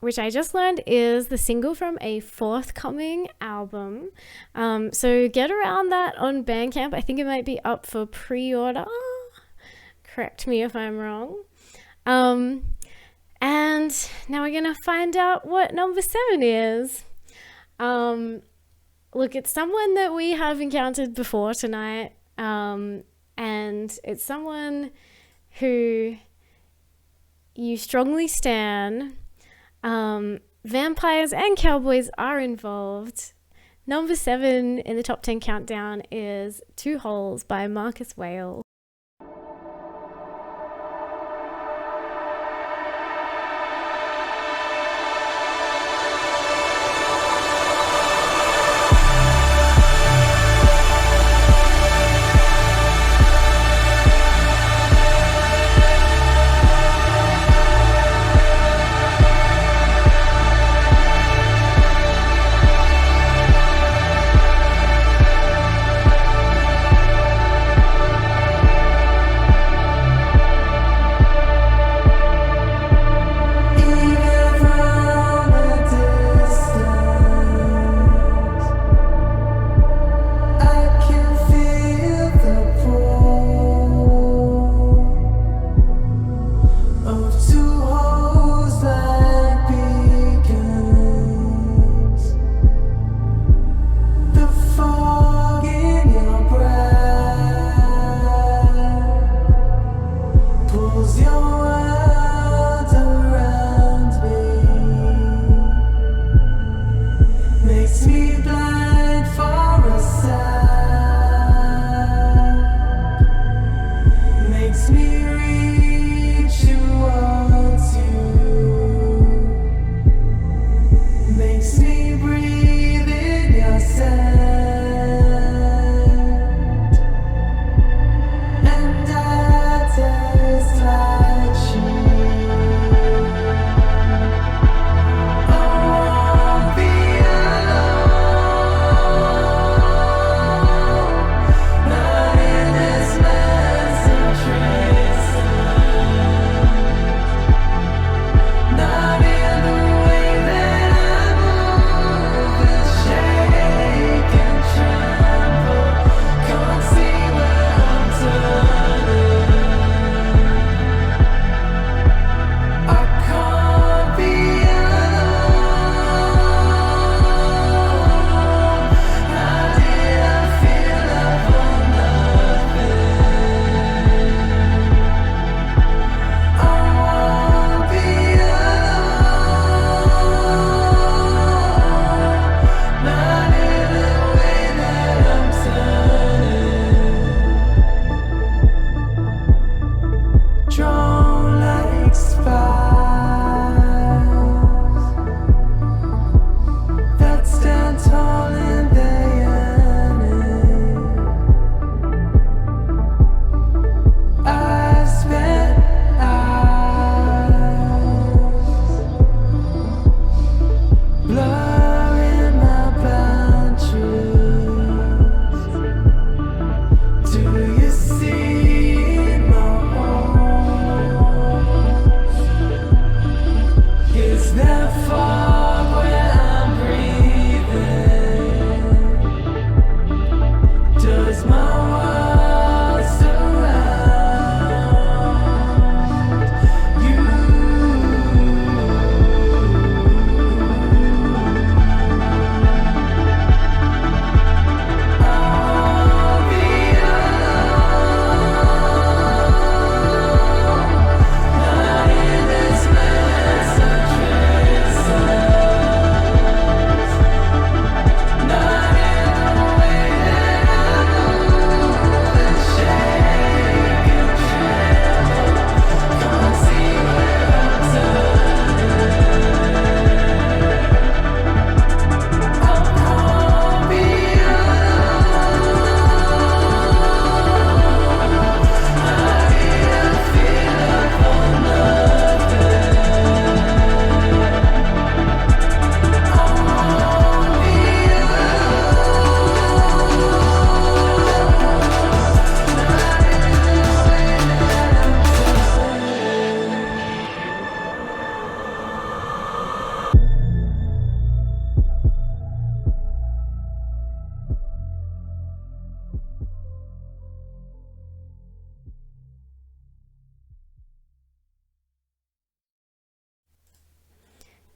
which I just learned is the single from a forthcoming album. So get around that on Bandcamp. I think it might be up for pre-order. Correct me if I'm wrong. And now we're going to find out what number 7 is. Look, it's someone that we have encountered before tonight. And it's someone who you strongly stan. Vampires and cowboys are involved. Number 7 in the top 10 countdown is Two Holes by Marcus Whale.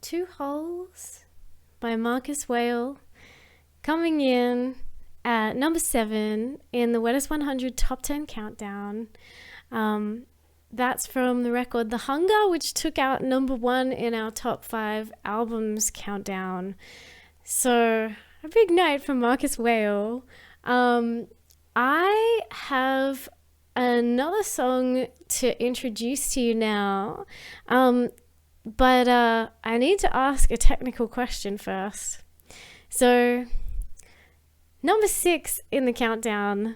Two Holes by Marcus Whale, coming in at number 7 in the Wettest 100 Top 10 Countdown. That's from the record The Hunger, which took out number 1 in our top 5 albums countdown. So, a big night for Marcus Whale. I have another song to introduce to you now, but I need to ask a technical question first. So, number 6 in the countdown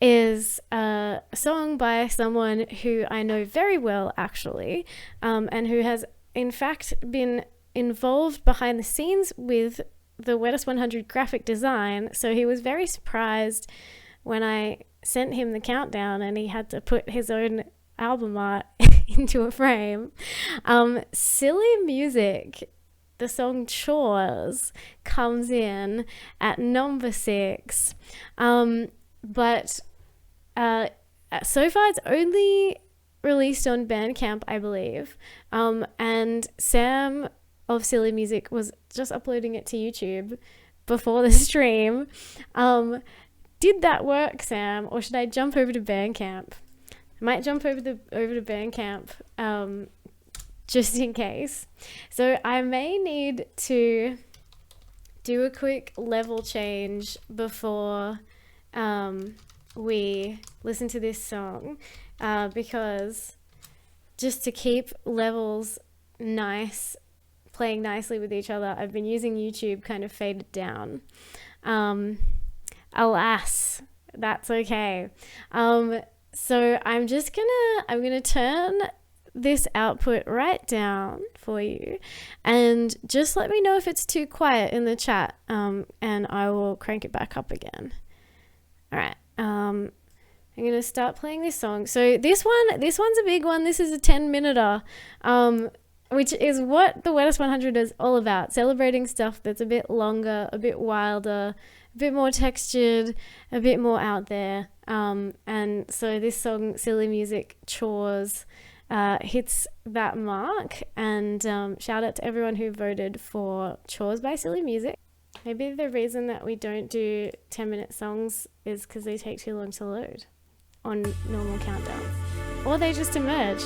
is a song by someone who I know very well, actually, and who has, in fact, been involved behind the scenes with the Wettest 100 graphic design. So he was very surprised when I sent him the countdown and he had to put his own album art into a frame. Silly Music, the song Chores, comes in at number 6. But so far it's only released on Bandcamp, I believe. And Sam of Silly Music was just uploading it to YouTube before the stream. Did that work, Sam? Or should I jump over to Bandcamp? I might jump over to Bandcamp, just in case. So I may need to do a quick level change before we listen to this song, because just to keep levels nice, playing nicely with each other, I've been using YouTube kind of faded down. Alas, that's okay. So I'm gonna turn this output right down for you, and just let me know if it's too quiet in the chat, and I will crank it back up again. All right. I'm gonna start playing this song. So this one's a big one. This is a 10-minuter, which is what the Wettest 100 is all about, celebrating stuff that's a bit longer, a bit wilder, a bit more textured, a bit more out there. And so this song, Silly Music, Chores, hits that mark. And shout out to everyone who voted for Chores by Silly Music. Maybe the reason that we don't do 10-minute songs is because they take too long to load on normal countdowns. Or they just emerge.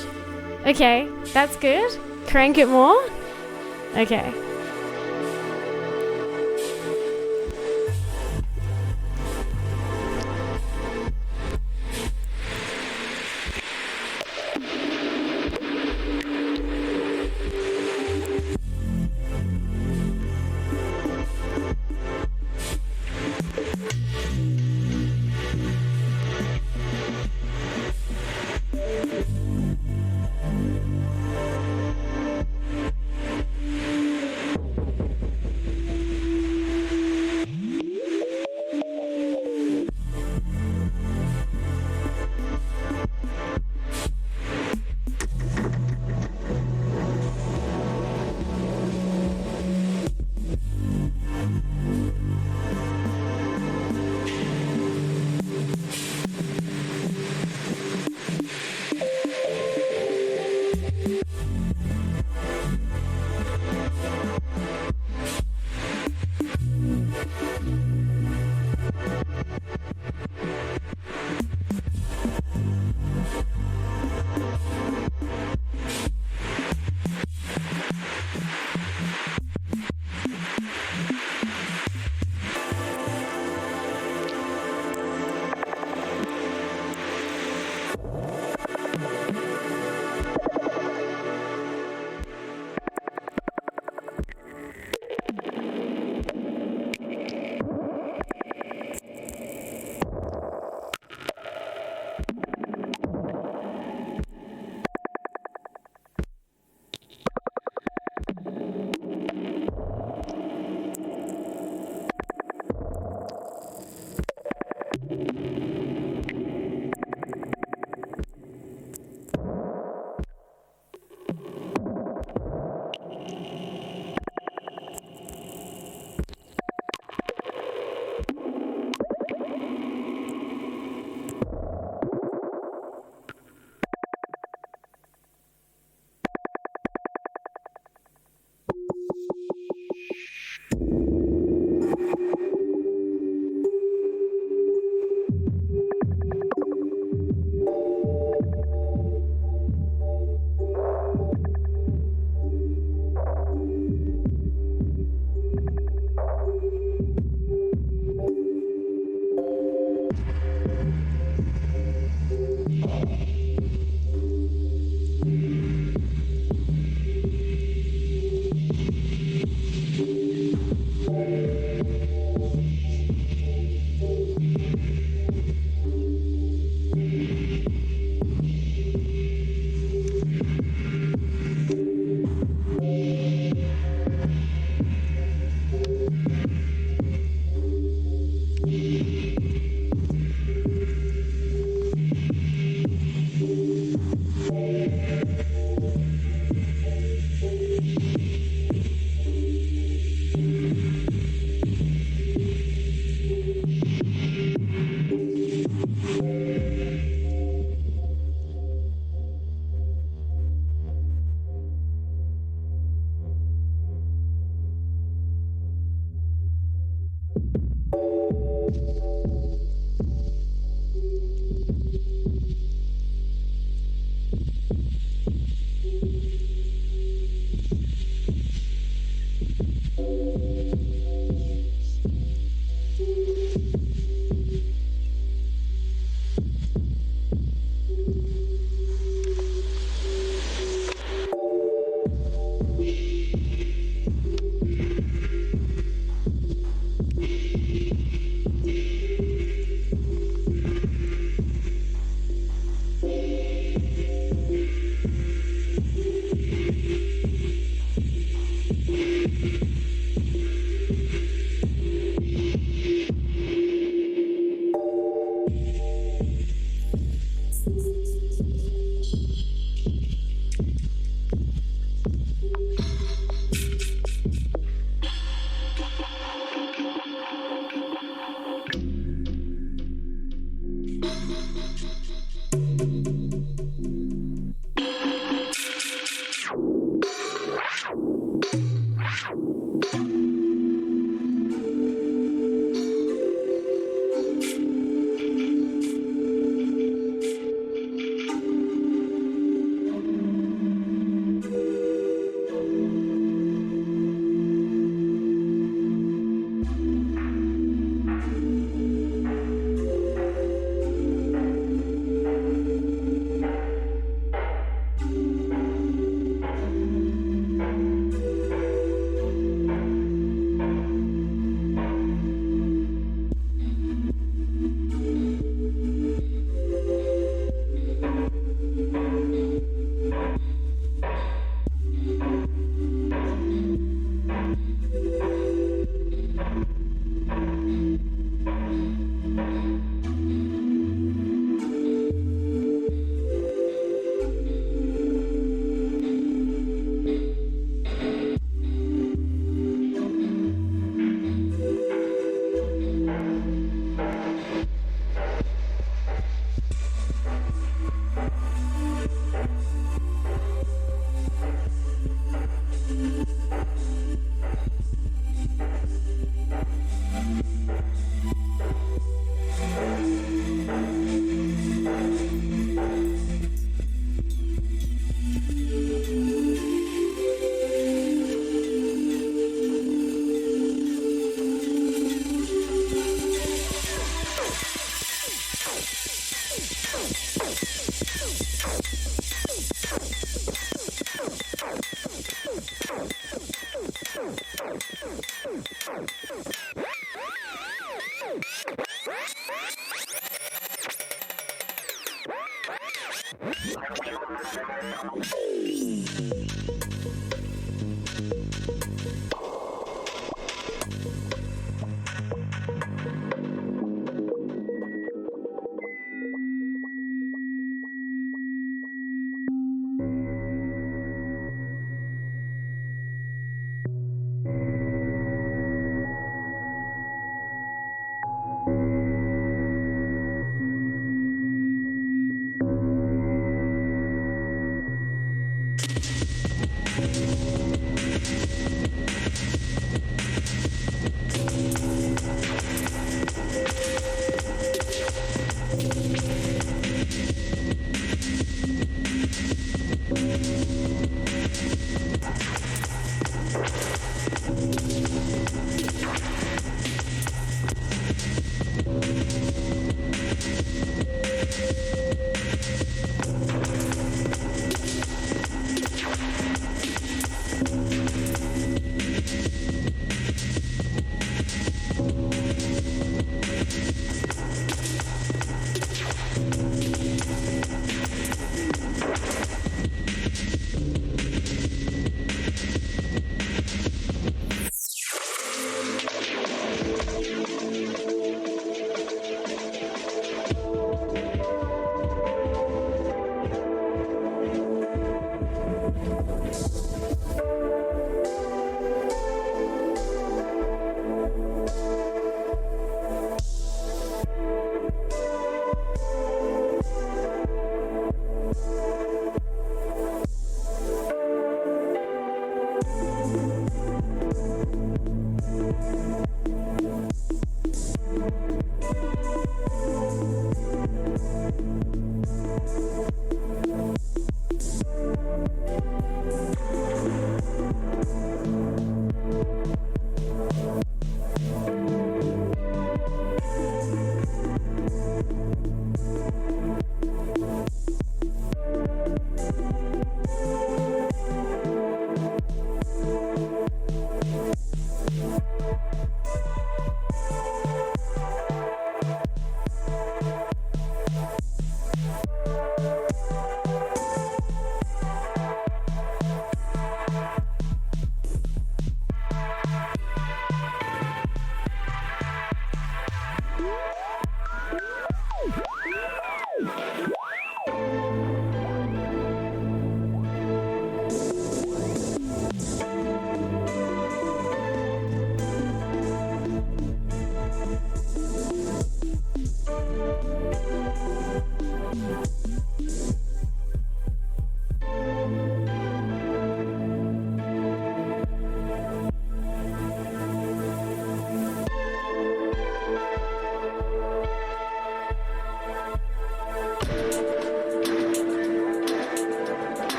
Okay, that's good. Crank it more. Okay.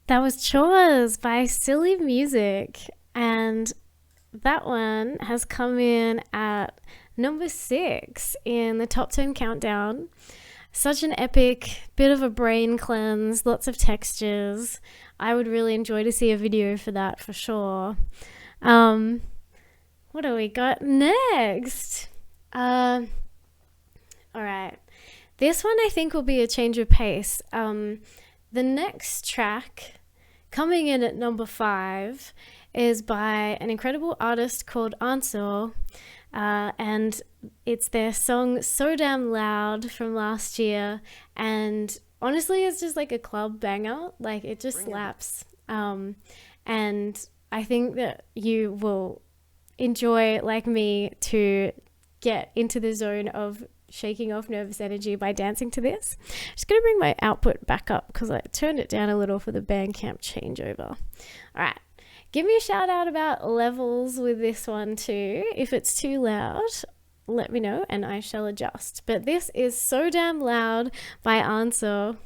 That was Chores by Silly Music, and that one has come in at number 6 in the top 10 countdown. Such an epic, bit of a brain cleanse, lots of textures. I would really enjoy to see a video for that for sure. What do we got next? All right. This one I think will be a change of pace. The next track, coming in at number 5, is by an incredible artist called Ansel, and it's their song So Damn Loud from last year, and honestly it's just like a club banger, like it just slaps, and I think that you will enjoy, like me, to get into the zone of shaking off nervous energy by dancing to this. Just gonna bring my output back up because I turned it down a little for the Bandcamp changeover. All right, give me a shout out about levels with this one too. If it's too loud, let me know and I shall adjust. But this is So Damn Loud by Answer.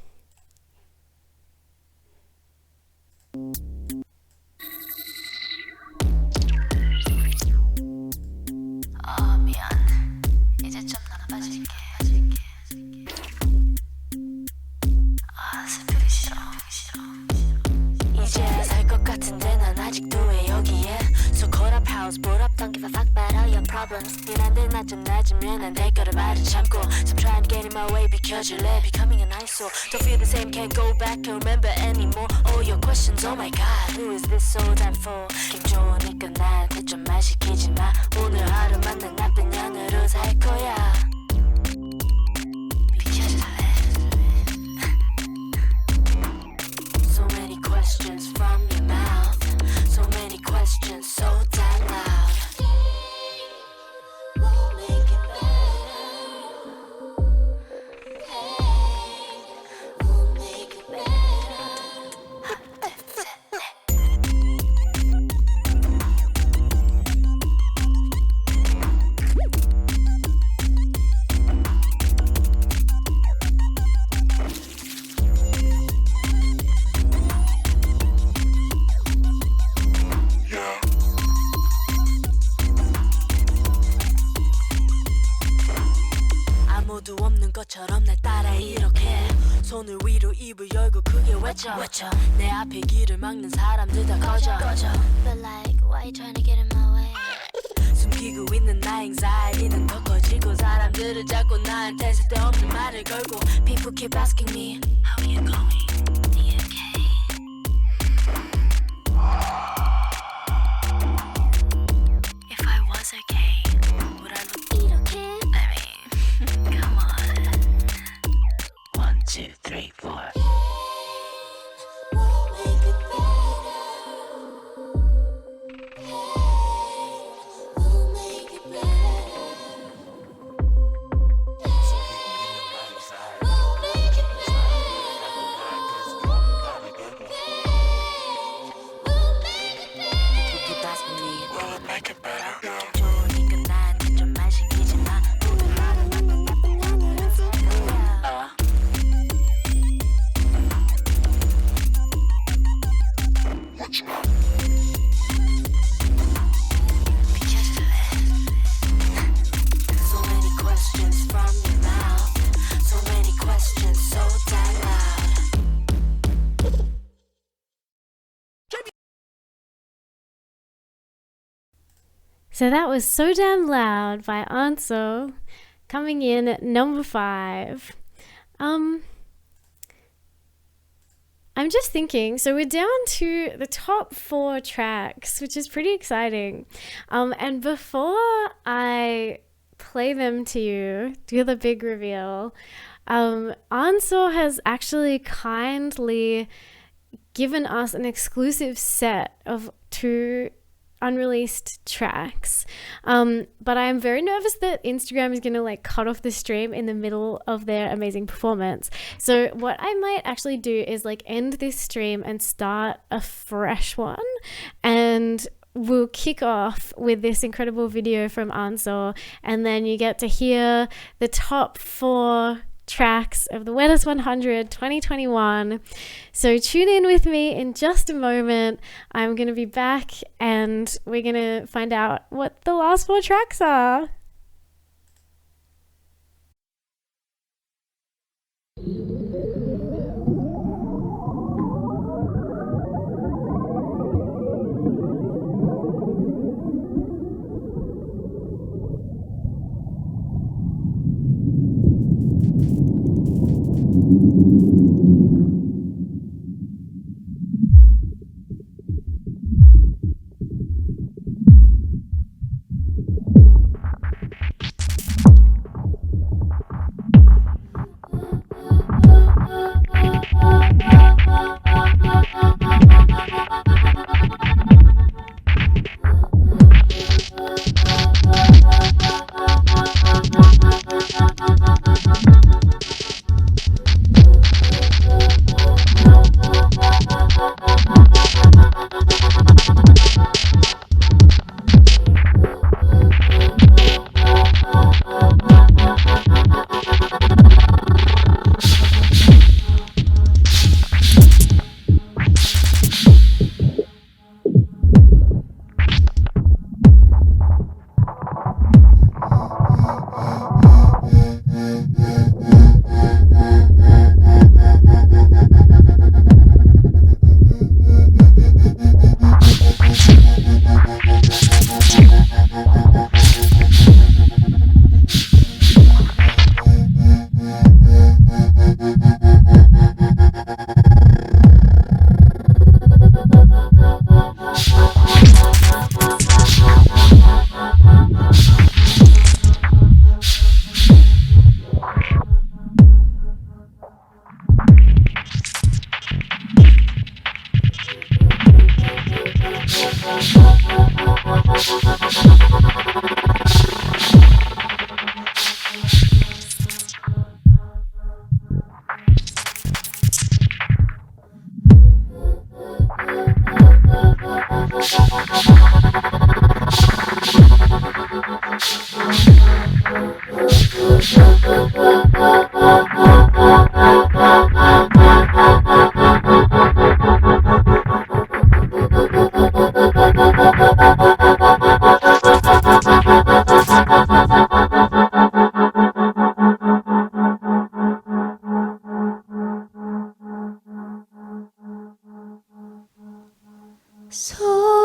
이제야 살 것 같은데 난 아직도 왜 여기에 So caught up house, board up, don't give a fuck about all your problems 일한데 낮은 낮으면 난 대가를 말을 참고 Some trying to get in my way 비켜줄래 Becoming an eyesore Don't feel the same, can't go back, can't remember anymore All your questions, oh my god Who is this so damn for 기분 좋으니까 나한테 좀 말 시키지 마 오늘 하루만 난 나쁜 년으로 살 거야 So many questions from your mouth So many questions so damn loud We'll make it better Hey, we'll make it better 아무도 없는 것처럼 날 따라 이렇게 손을 위로 입을 열고 크게 외쳐 내 앞에 길을 막는 사람들 다 꺼져 But like, why you trying to get in my way? 숨기고 있는 나의 anxiety는 더 커지고 사람들은 자꾸 나한테 쓸데없는 말을 걸고 People keep asking me How you going? Are you okay? If I was okay Would I look 이렇게? I mean Come on 1, 2, 3, 4 We'll make it better We'll make it better We'll make it better Keep asking me Will it make it better? 좋으니까 나한테 좀 말 시키지 마 오늘 하루만 난 나쁜 년으로 살 거야 So that was So Damn Loud by Ansel, coming in at number 5. I'm just thinking, so we're down to the top 4 tracks, which is pretty exciting. And before I play them to you, do the big reveal, Ansel has actually kindly given us an exclusive set of 2 unreleased tracks, but I'm very nervous that Instagram is gonna like cut off the stream in the middle of their amazing performance. So what I might actually do is like end this stream and start a fresh one, and we'll kick off with this incredible video from Ansel, and then you get to hear the top 4 tracks of the Wettest 100 2021. So tune in with me in just a moment. I'm going to be back and we're going to find out what the last 4 tracks are.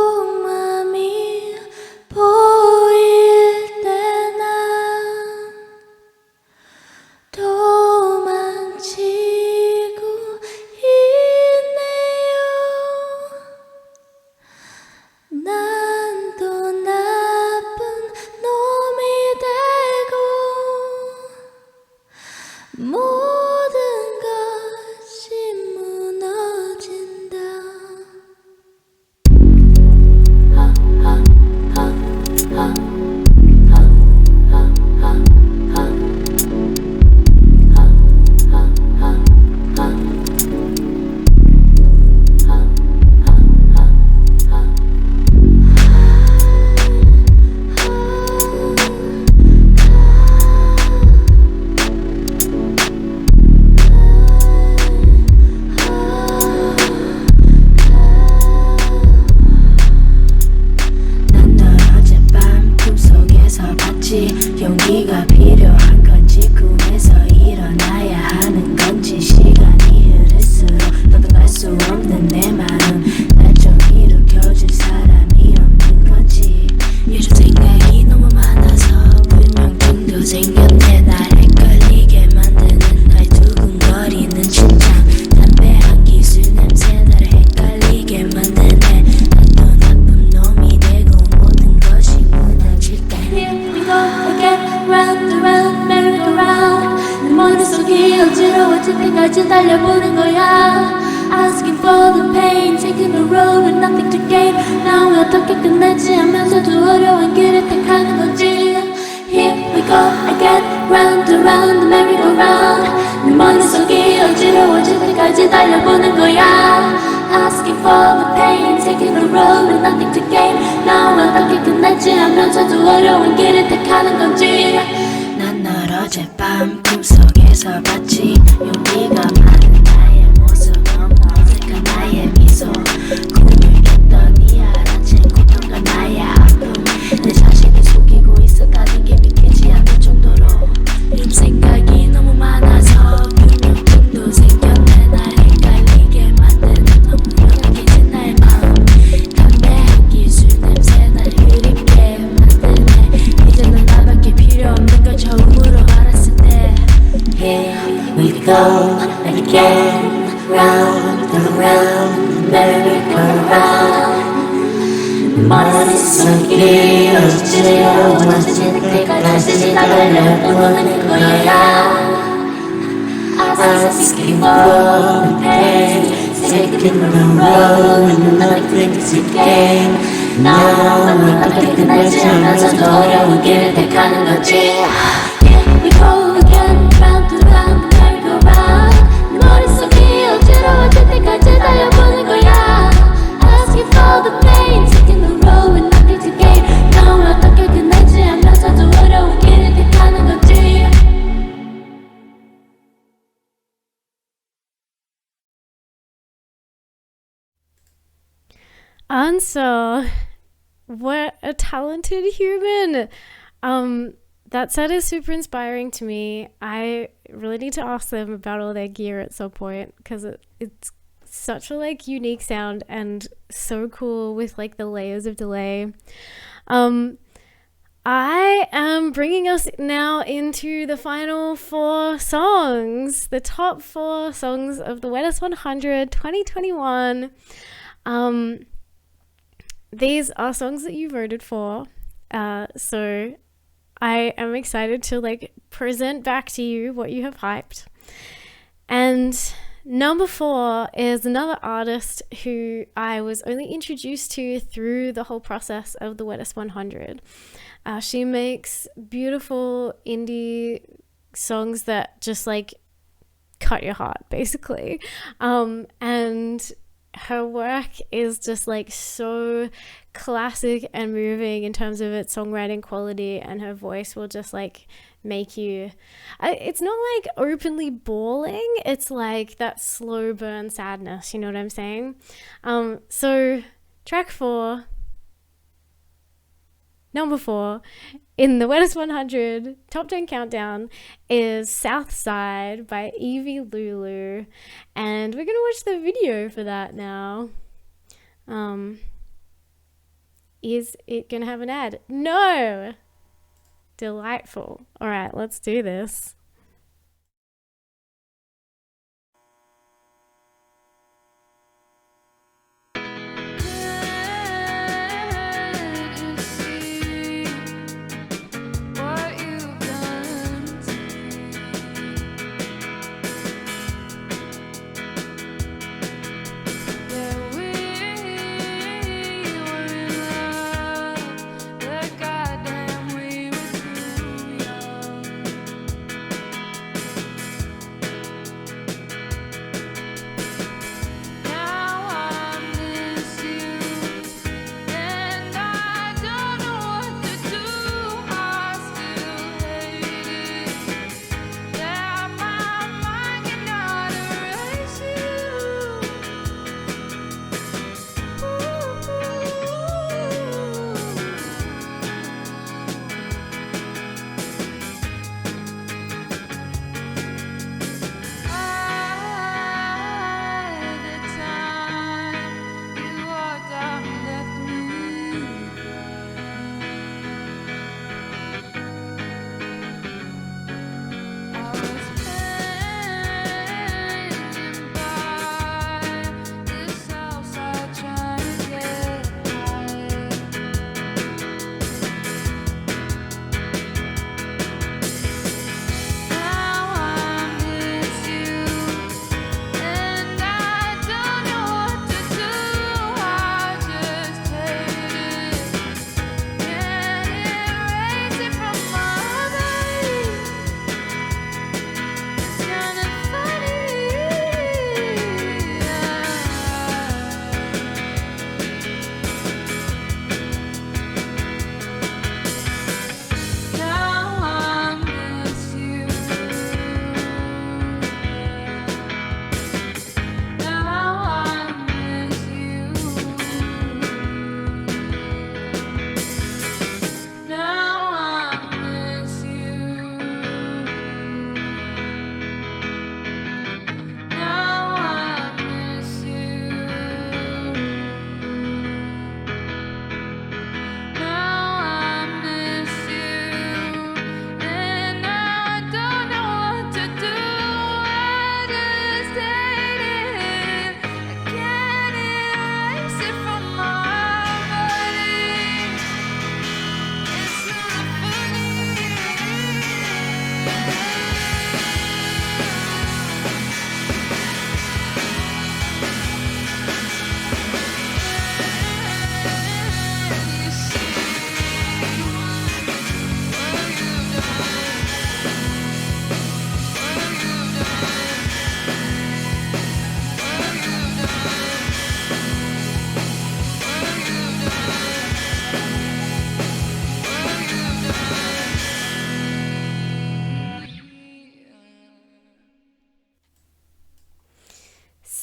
속마음이 보일 때나 도망치고 있네요. 난 또 나쁜 놈이 되고 모든 것이 무너진다. 지겨워질 때까지 달려보는 거야. Asking for the pain, taking the road with nothing to gain. 나 왜 어떻게 끝내지 하면서도 어려운 길을 택하는 건지. Here we go again, round and round the merry-go-round. 내 머릿속이 어지러워질 때까지 달려보는 거야. Asking for the pain, taking the road with nothing to gain. 나 왜 어떻게 끝내지 하면서도 어려운 길을 택하는 건지. 난 널 어젯밤 꿈속에서 봤지. 용기가 많은 나의 모습, 너무 어색한 나의 미소. 꿈을 깼더니 알아챈 고통과 나의 아픔. 내 자신을 속이고 있었다는 게 믿기지 않을 정도로 이런 생각이 너무 많아서 불면증도 생겼네. 날 헷갈리게 만드는 너무 명확해진 나의 마음. 담배 기술 냄새 날 그립게 만드네. 이제는 나밖에 필요 없는 걸 처음으로 알았을 때. Here we go again, round and round, merry-go-round. 머릿속이 어지러워질 때까지 달려보는 거야. Asking for the pain, taking the road with nothing to gain. 나 어떻게 끝내지 하면서도 어려운 길을 택하는 거지. Here we go again, round and round, merry-go-round. 내 머릿속이 어지러워질 때까지 달려보는 거야. Asking for the pain, taking the road with nothing to gain. 나 어떻게 끝내지 하면서도 어려운 길을 택하는 거지. Answer. What a talented human. That set is super inspiring to me. I really need to ask them about all their gear at some point, because it's such a like unique sound and so cool with like the layers of delay. I am bringing us now into the final 4 songs, the top 4 songs of the Wettest 100 2021. These are songs that you voted for, so I am excited to like present back to you what you have hyped. And number 4 is another artist who I was only introduced to through the whole process of the Wettest 100. She makes beautiful indie songs that just like cut your heart, basically. And her work is just like so classic and moving in terms of its songwriting quality, and her voice will just like make you, it's not like openly bawling, it's like that slow burn sadness, you know what I'm saying? So track 4, number 4 in the Wettest 100 Top 10 Countdown is Southside by Evie Lulu. And we're going to watch the video for that now. Is it going to have an ad? No! Delightful. All right, let's do this.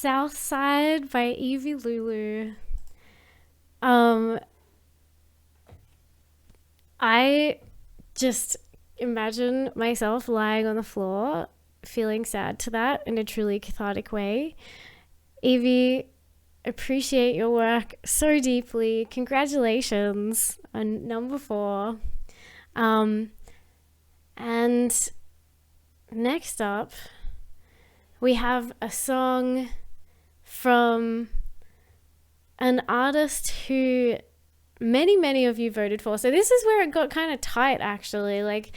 South Side by Evie Lulu. I just imagine myself lying on the floor feeling sad to that in a truly cathartic way. Evie, appreciate your work so deeply. Congratulations on number 4. And next up, we have a song from an artist who many of you voted for. So this is where it got kind of tight, actually. Like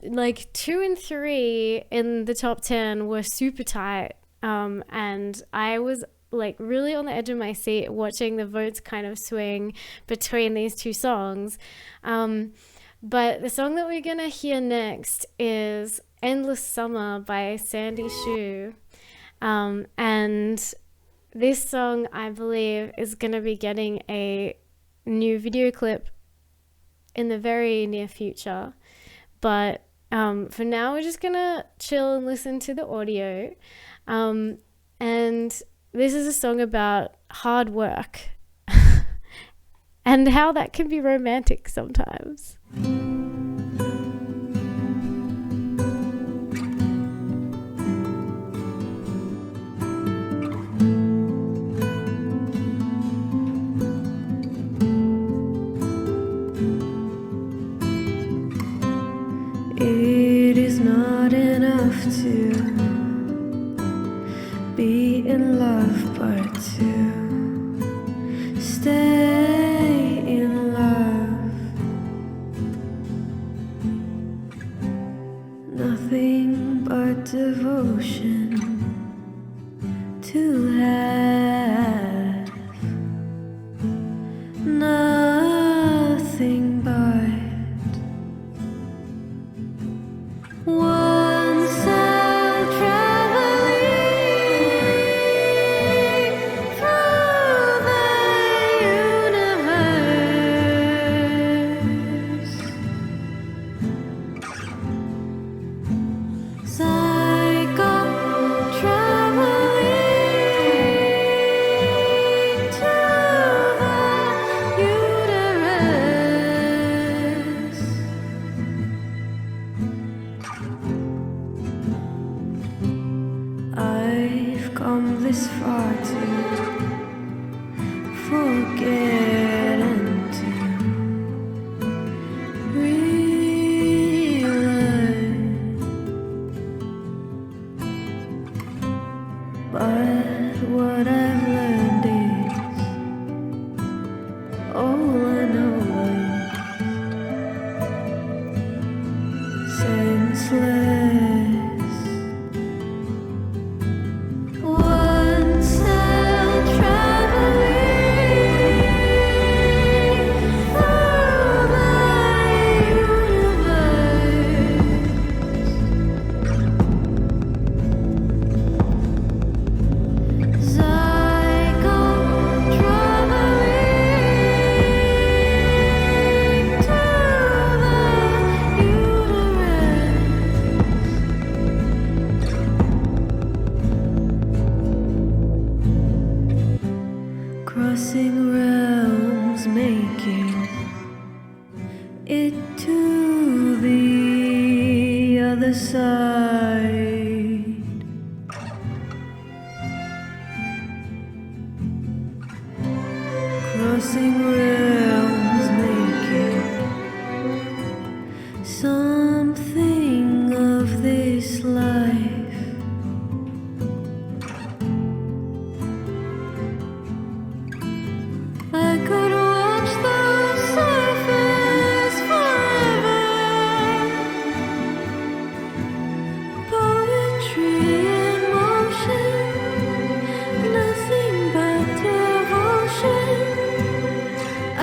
2 and 3 in the top 10 were super tight. And I was like really on the edge of my seat watching the votes kind of swing between these 2 songs. But the song that we're gonna hear next is Endless Summer by Sandy Shu. And this song, I believe, is gonna be getting a new video clip in the very near future. But for now, we're just gonna chill and listen to the audio. And this is a song about hard work and how that can be romantic sometimes. It is not enough to be in love, but to stay in love. Nothing but devotion to have. Nothing but once out traveling through the universe, psycho traveling to the uterus. I've come this far to forget and to relearn, but what I've learned is all I know is senseless. Once out traveling through the universe, psycho traveling to the uterus. Crossing realms, making it to the other side. Crossing realms, making something of this life. I could watch the surface forever. Poetry in motion, nothing but devotion. I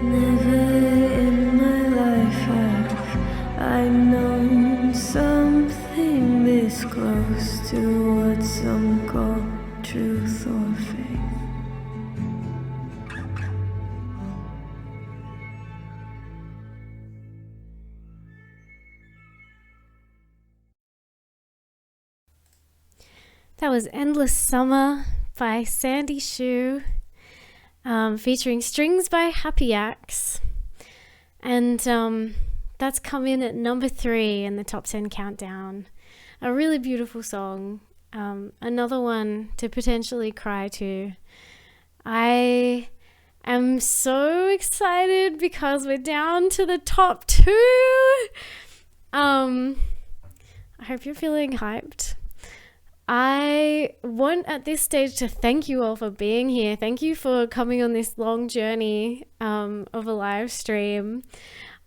Never in my life have I known something this close to what some call truth or faith. That was Endless Summer by Sandy Shoe, featuring strings by Happy Axe. And that's come in at number 3 in the top 10 countdown. A really beautiful song. Another one to potentially cry to. I am so excited because we're down to the top 2. I hope you're feeling hyped. I want at this stage to thank you all for being here. Thank you for coming on this long journey of a live stream.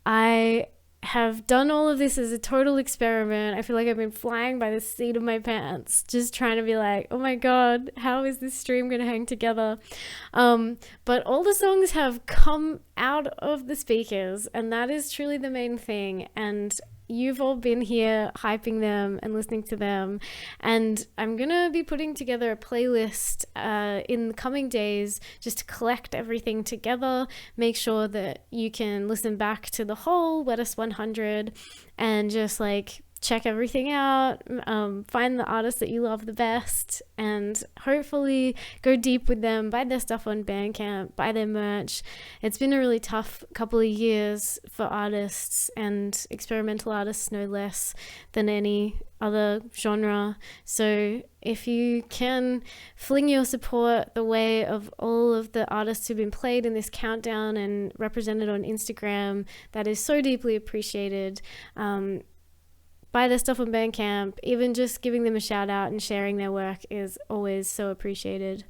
I have done all of this as a total experiment. I feel like I've been flying by the seat of my pants, just trying to be like, oh my God, how is this stream going to hang together? But all the songs have come out of the speakers, and that is truly the main thing. And you've all been here hyping them and listening to them, and I'm gonna be putting together a playlist in the coming days just to collect everything together, make sure that you can listen back to the whole Wettest 100 and just like check everything out, find the artists that you love the best, and hopefully go deep with them, buy their stuff on Bandcamp, buy their merch. It's been a really tough couple of years for artists, and experimental artists no less than any other genre. So if you can fling your support the way of all of the artists who've been played in this countdown and represented on Instagram, that is so deeply appreciated. Buy their stuff on Bandcamp. Even just giving them a shout out and sharing their work is always so appreciated.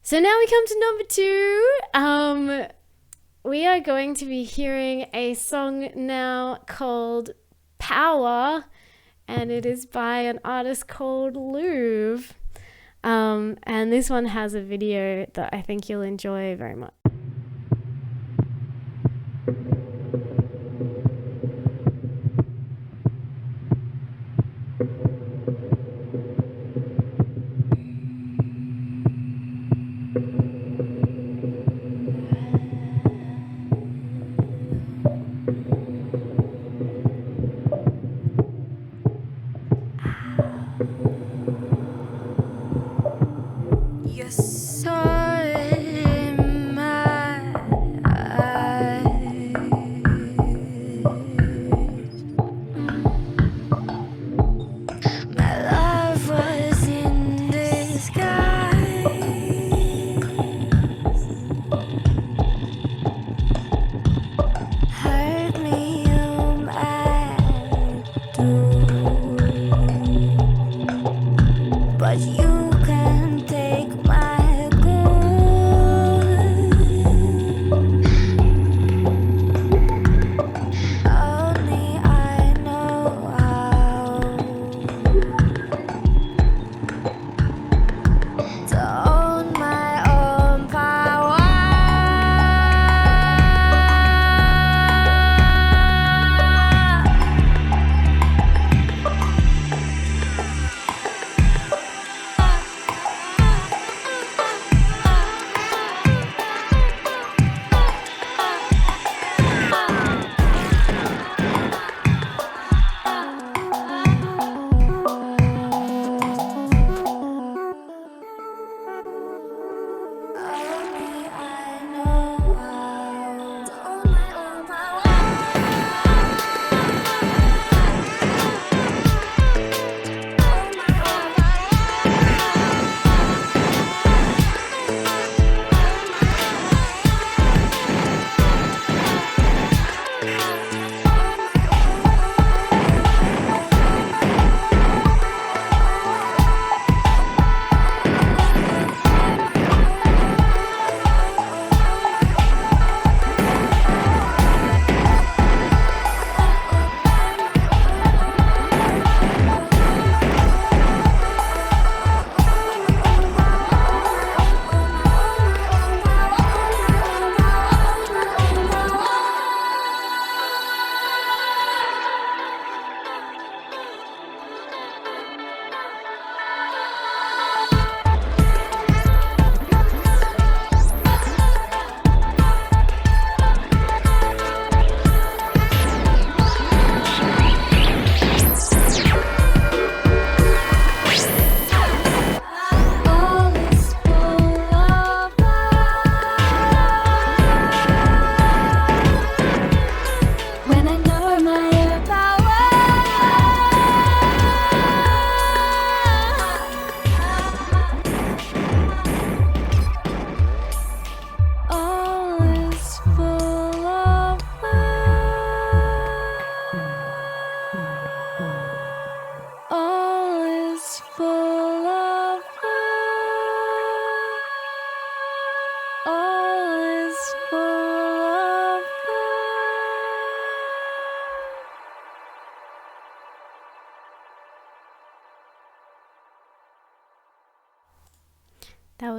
So now we come to number 2. We are going to be hearing a song now called Power, and it is by an artist called Louvre. And this one has a video that I think you'll enjoy very much. You saw it in my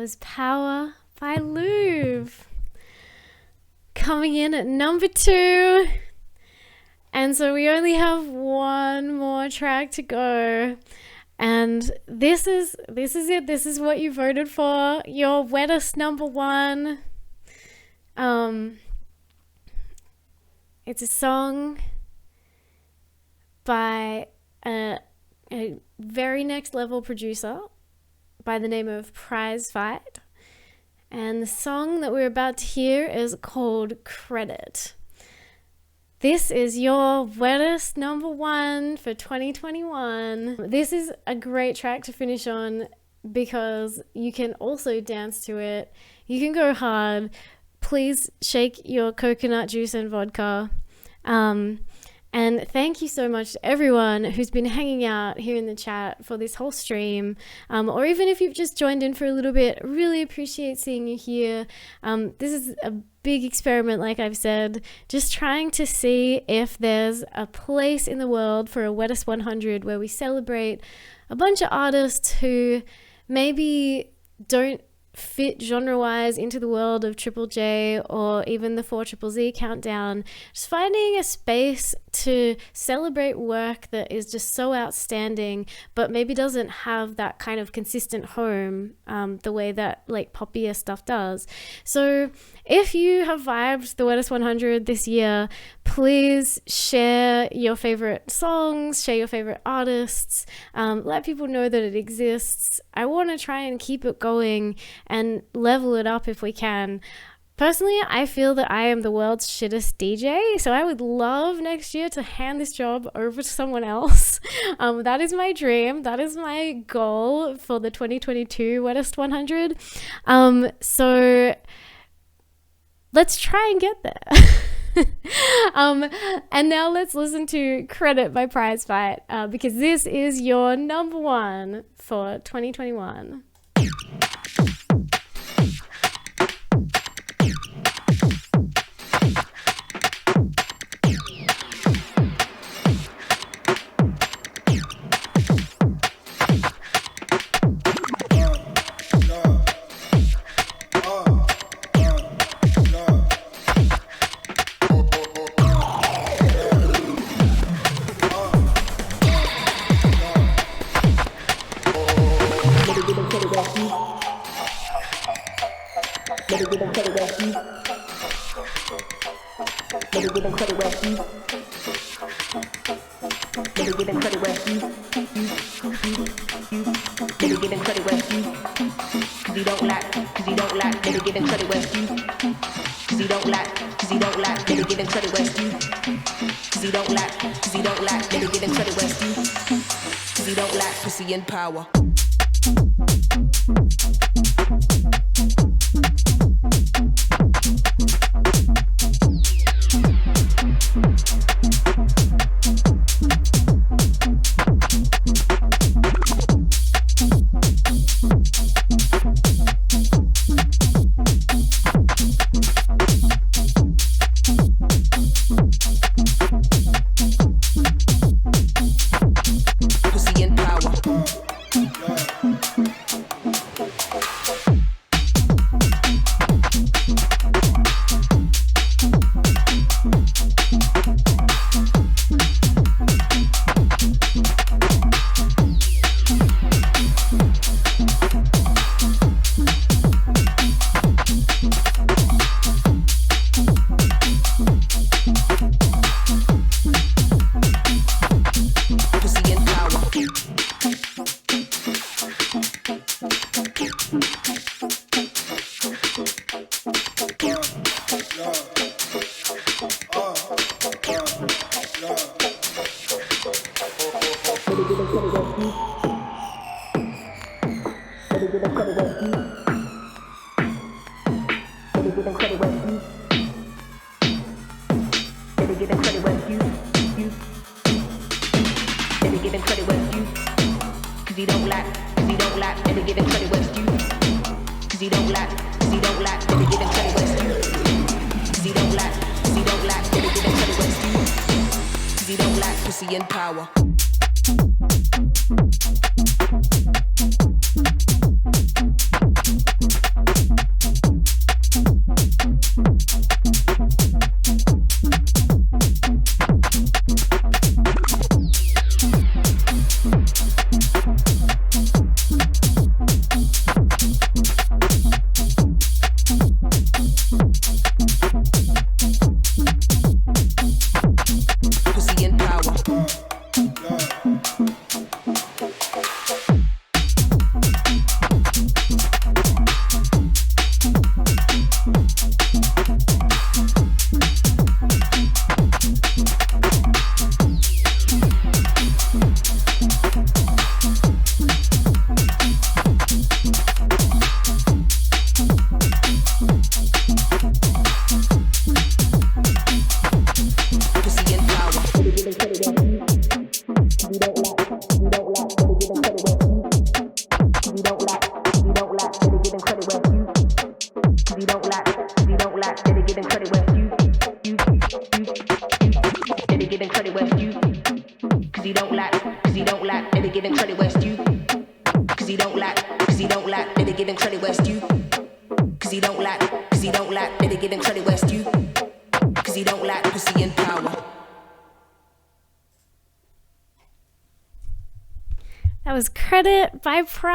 was Power by Louvre. Coming in at number 2. And so we only have one more track to go. And this is it. This is what you voted for. Your Wettest number 1. It's a song by a very next level producer by the name of Prize Fight. And the song that we're about to hear is called Credit. This is your Wettest number 1 for 2021. This is a great track to finish on because you can also dance to it. You can go hard. Please shake your coconut juice and vodka. And thank you so much to everyone who's been hanging out here in the chat for this whole stream. Or even if you've just joined in for a little bit, really appreciate seeing you here. This is a big experiment, like I've said, just trying to see if there's a place in the world for a Wettest 100 where we celebrate a bunch of artists who maybe don't fit genre-wise into the world of Triple J or even the 4ZZZ countdown. Just finding a space to celebrate work that is just so outstanding but maybe doesn't have that kind of consistent home the way that like poppier stuff does. So if you have vibed the Wettest 100 this year, please share your favorite songs, share your favorite artists, let people know that it exists. I want to try and keep it going and level it up if we can. Personally, I feel that I am the world's shittest DJ, so I would love next year to hand this job over to someone else. That is my dream. That is my goal for the 2022 Wettest 100. So let's try and get there. And now let's listen to Credit by Prize Fight, because this is your number 1 for 2021. And power. And power. giving credit where it's due. Cause you don't like, they giving credit where it's due. Cause you don't like, they giving credit where it's due. Cause you don't like, they giving credit where it's due. Cause you don't like pussy and power. That was Credit by Pride.